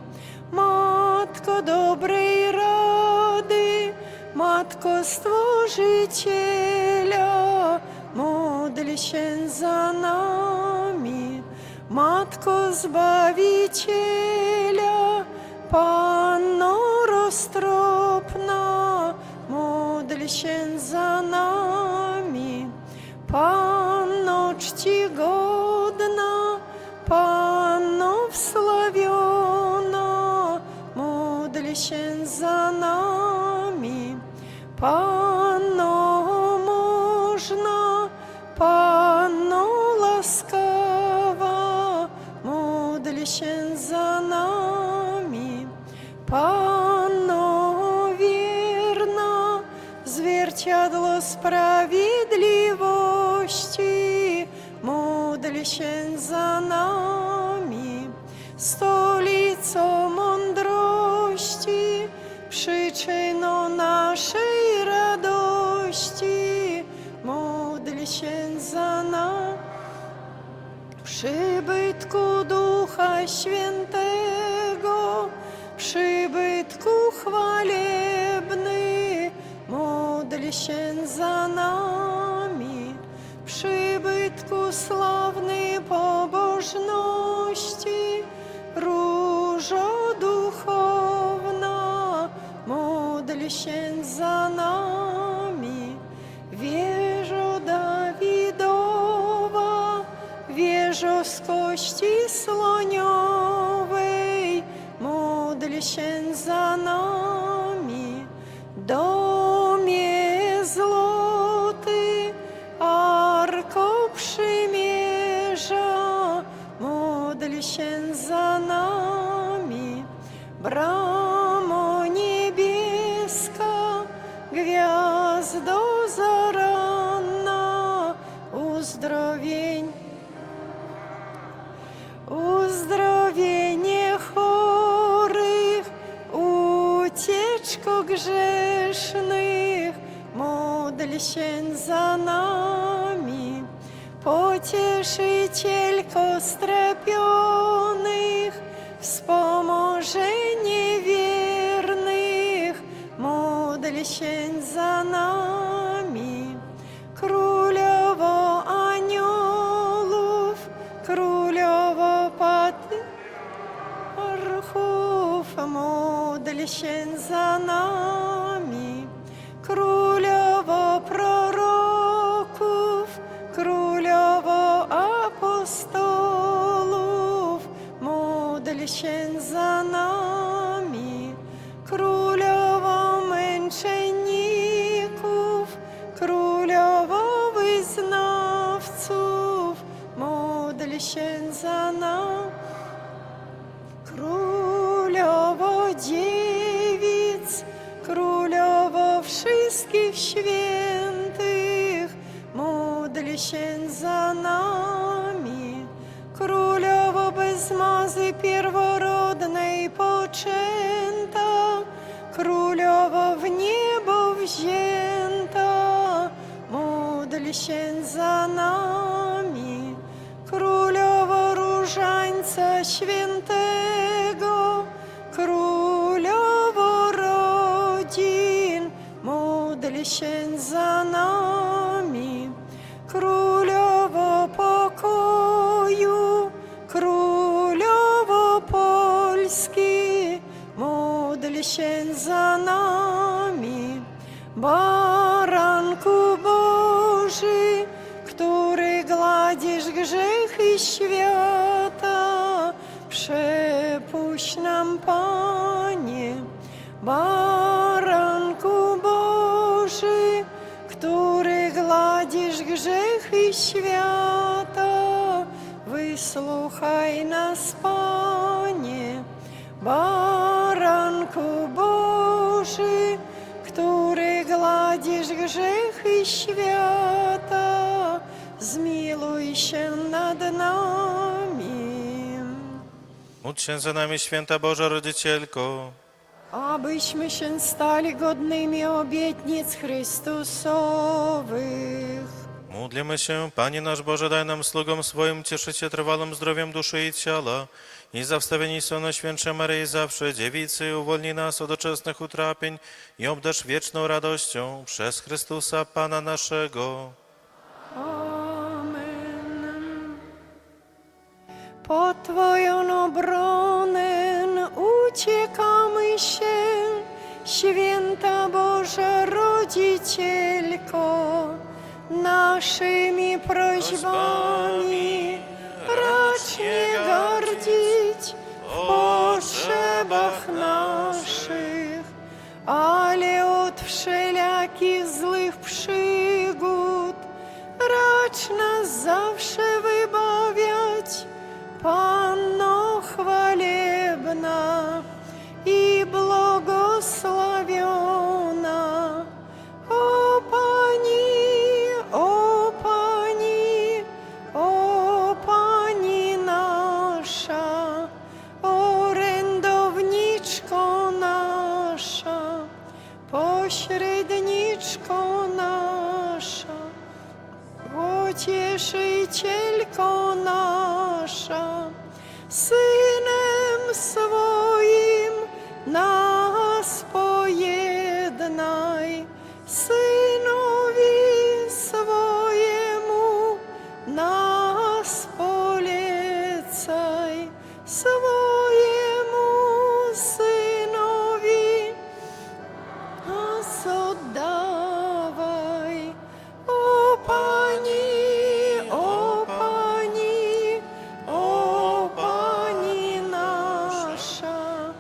Matko dobrej rady, Matko Stworzyciela, módl się za nami. Matko Zbawiciela, Panno roztropna, módl się za nami. Panno czcigodna, Panno wslawiona, módl się za nami. Panno można, Panno łaskawa, módl się za nami. Panno wierna, zwierciadło sprawiedliwości, módl się za nami. Stolico mądrości, przyczyną naszej radości, módl się za nami. Przybytku Ducha Świętego, przybytku chwalebny, módl się za nami. Przybytku sławny pobożności, różo duchowna, módl się za nami. Wieżo Dawidowa, wieżo z kości słoniowej, módl się za nami. Domie złoty, Arko Przymierza, módl się za nami. Bramo niebieska, gwiazdo zaranna, uzdrowienie chorych, ucieczko grzesznych, módl się za nami. Pocieszycielko strapionych, wspomożenie wiernych, módl się za nami. Królowo aniołów, królowo patriarchów, módl się za nami. Królowo proroków, królowo apostolów, módl się za nami. Królowo męczenników, królowo wyznawców, dziewic, królowo wszystkich świętych, módl się za nami. Królowo bez mazy pierworodnej poczęta, królowo w niebo wzięta, módl się za nami. Królowo różańca świętego, królowo rodzin, módl się za nami. Królowo pokoju, królowo Polski, módl się za nami. Baranku Boży, który gladzisz grzechy świata, przepuść nam, Panie. Baranku Boży, który gladzisz grzechy świata, wysłuchaj nas, Panie. Baranku Boży, który gladzisz grzechy świata, zmiłuj się nad nami.
Módl się za nami, święta Boża Rodzicielko,
Abyśmy się stali godnymi obietnic Chrystusowych.
módlmy się, Panie nasz Boże, daj nam sługom swoim cieszyć się trwałym zdrowiem duszy i ciała i za wstawiennictwo Najświętszej Maryi zawsze Dziewicy uwolnij nas od doczesnych utrapień i obdarz wieczną radością przez Chrystusa Pana naszego.
Amen. Pod Twoją obronę uciekamy się, święta Boża Rodzicielko, naszymi prośbami racz nie gardzić w potrzebach naszych, ale od wszelakich złych przygód racz nas zawsze wybawiać, Panno chwalebna i błogosławiona. O Pani, o Pani, o Pani nasza, orędowniczko nasza, pośredniczko nasza, Pocieszycielko nasza, Synem swoim nas pojednaj, Synowi swojemu nas polecaj, swojemu Synowi nas oddawaj. O Pani, o Pani, o Pani nasza,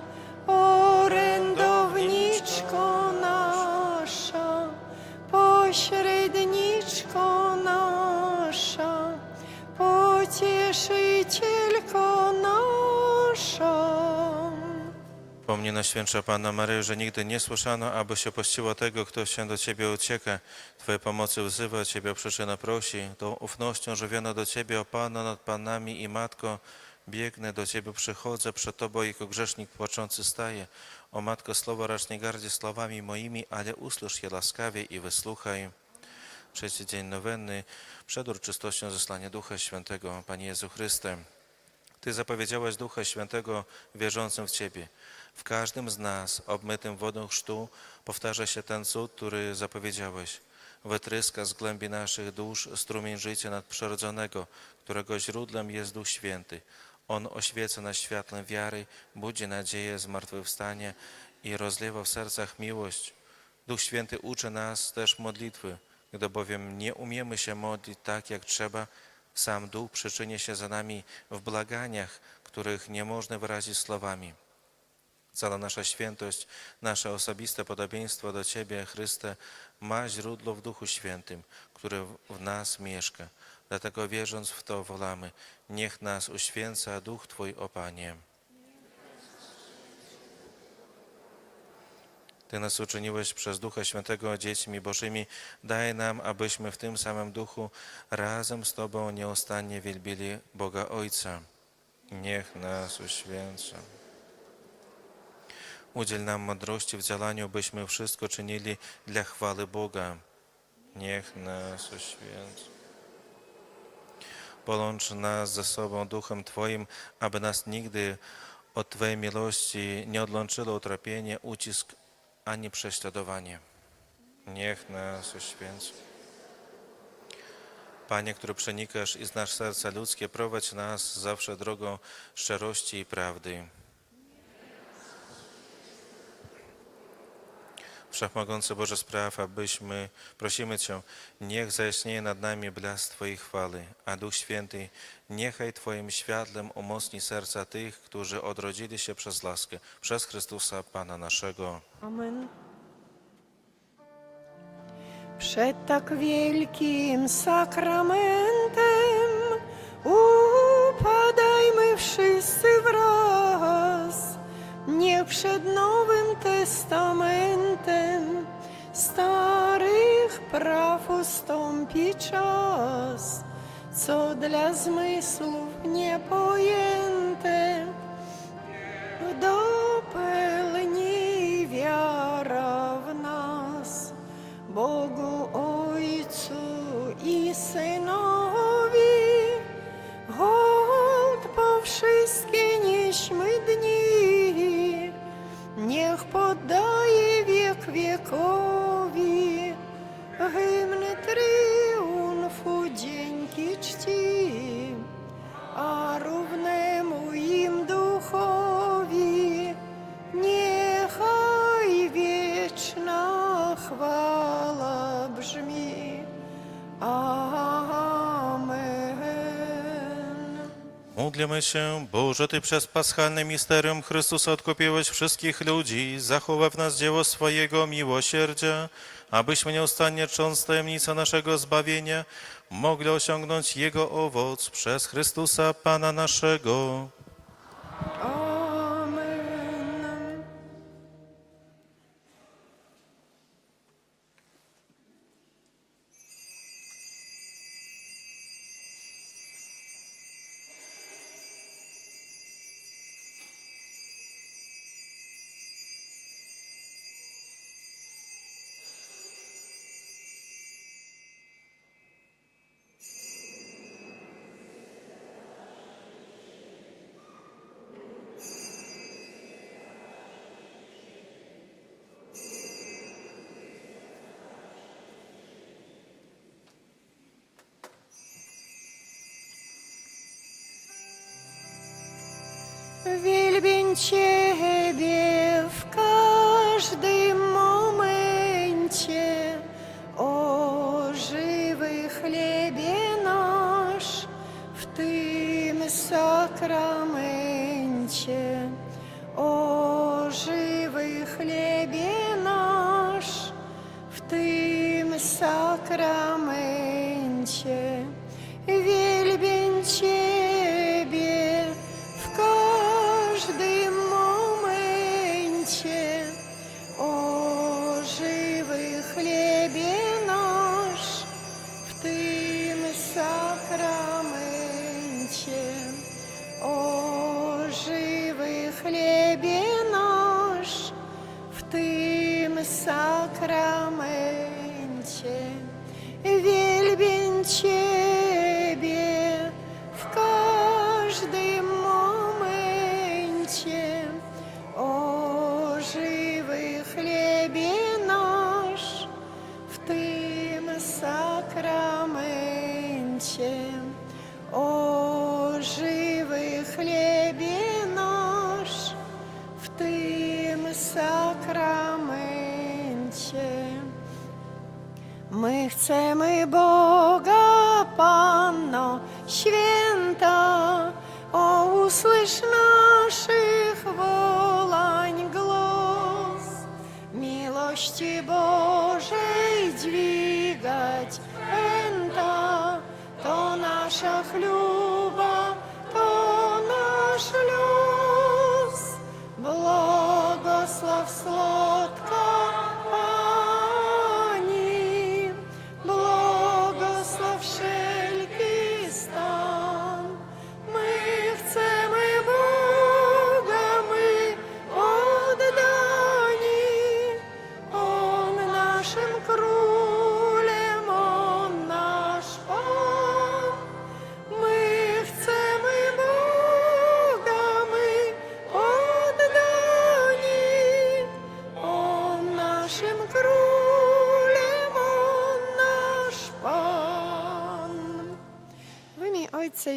orędowniczko nasza, pośredniczko nasza, pocieszycielko nasza.
Pomnij, Najświętsza Panno Maryjo, że nigdy nie słyszano, aby się pościło tego, kto się do Ciebie ucieka. Twojej pomocy wzywa, Ciebie o przyczynę prosi. Tą ufnością żywiona do Ciebie, o Panno nad Panami i Matko, biegnę do Ciebie, przychodzę przed Tobą, jako grzesznik płaczący staję. O Matko, słowo racz nie gardzi słowami moimi, ale usłysz je łaskawie i wysłuchaj. Trzeci dzień nowenny, przed uroczystością zesłania Ducha Świętego. Panie Jezu Chryste, Ty zapowiedziałeś Ducha Świętego wierzącym w Ciebie. W każdym z nas, obmytym wodą chrztu, powtarza się ten cud, który zapowiedziałeś. Wytryska z głębi naszych dusz strumień życia nadprzyrodzonego, którego źródłem jest Duch Święty. On oświeca nas światlem wiary, budzi nadzieję zmartwychwstania i rozlewa w sercach miłość. Duch Święty uczy nas też modlitwy. Gdy bowiem nie umiemy się modlić tak, jak trzeba, sam Duch przyczyni się za nami w blaganiach, których nie można wyrazić słowami. Cała nasza świętość, nasze osobiste podobieństwo do Ciebie, Chryste, ma źródło w Duchu Świętym, który w nas mieszka. Dlatego wierząc w to wolamy, niech nas uświęca Duch Twój, o Panie. Ty nas uczyniłeś przez Ducha Świętego dziećmi Bożymi. Daj nam, abyśmy w tym samym Duchu razem z Tobą nieustannie wielbili Boga Ojca. Niech nas uświęca. Udziel nam mądrości w działaniu, byśmy wszystko czynili dla chwały Boga. Niech nas uświęca. Połącz nas ze sobą Duchem Twoim, aby nas nigdy od Twojej miłości nie odłączyło utrapienie, ucisk ani prześladowanie. Niech nas uświęci. Panie, który przenikasz i znasz serca ludzkie, prowadź nas zawsze drogą szczerości i prawdy. Wszechmogący Boże, spraw, abyśmy, prosimy Cię, niech zajaśnieje nad nami blask Twojej chwały, a Duch Święty niechaj Twoim światłem umocni serca tych, którzy odrodzili się przez laskę, przez Chrystusa Pana naszego.
Amen. Przed tak wielkim sakramentem upadajmy wszyscy wraz. Niech przed Nowym Testamentem starych praw ustąpi czas, co dla zmysłów niepojęte dopełni wiara w nas. Bogu Ojcu i Synowi hołd po wszystkie nieśmy dni. Niech poddaje wiek wiekowi hymny triumfu, dzięki czci, a równemu im duchowi niechaj wieczna chwała brzmi. Amen.
Módlmy się, Boże, Ty przez paschalne misterium Chrystusa odkupiłeś wszystkich ludzi, zachowaw nas dzieło swojego miłosierdzia, abyśmy nieustannie cząc tajemnicę naszego zbawienia, mogli osiągnąć Jego owoc przez Chrystusa Pana naszego.
Amen. Wielbię Ciebie w każdym momencie, o żywy chlebie nasz, w tym sakramencie. O żywy chlebie nasz, w tym sakramencie. Wielbię Ciebie w każdym momencie, o żywy chlebie nasz, w tym sakramencie. O żywy chlebie nasz, w tym sakramencie. Wielbię Ciebie w każdym momencie, o żywy chlebie nasz, w tym sakramencie. O żywy chlebie nasz, w tym sakramencie. My chcemy Boga, Panno Święta, o usłysz naszych wolań głos. Miłości Bożej dźwigać pęta, to nasza chluba, to nasz los. Błogosław słodka Отця і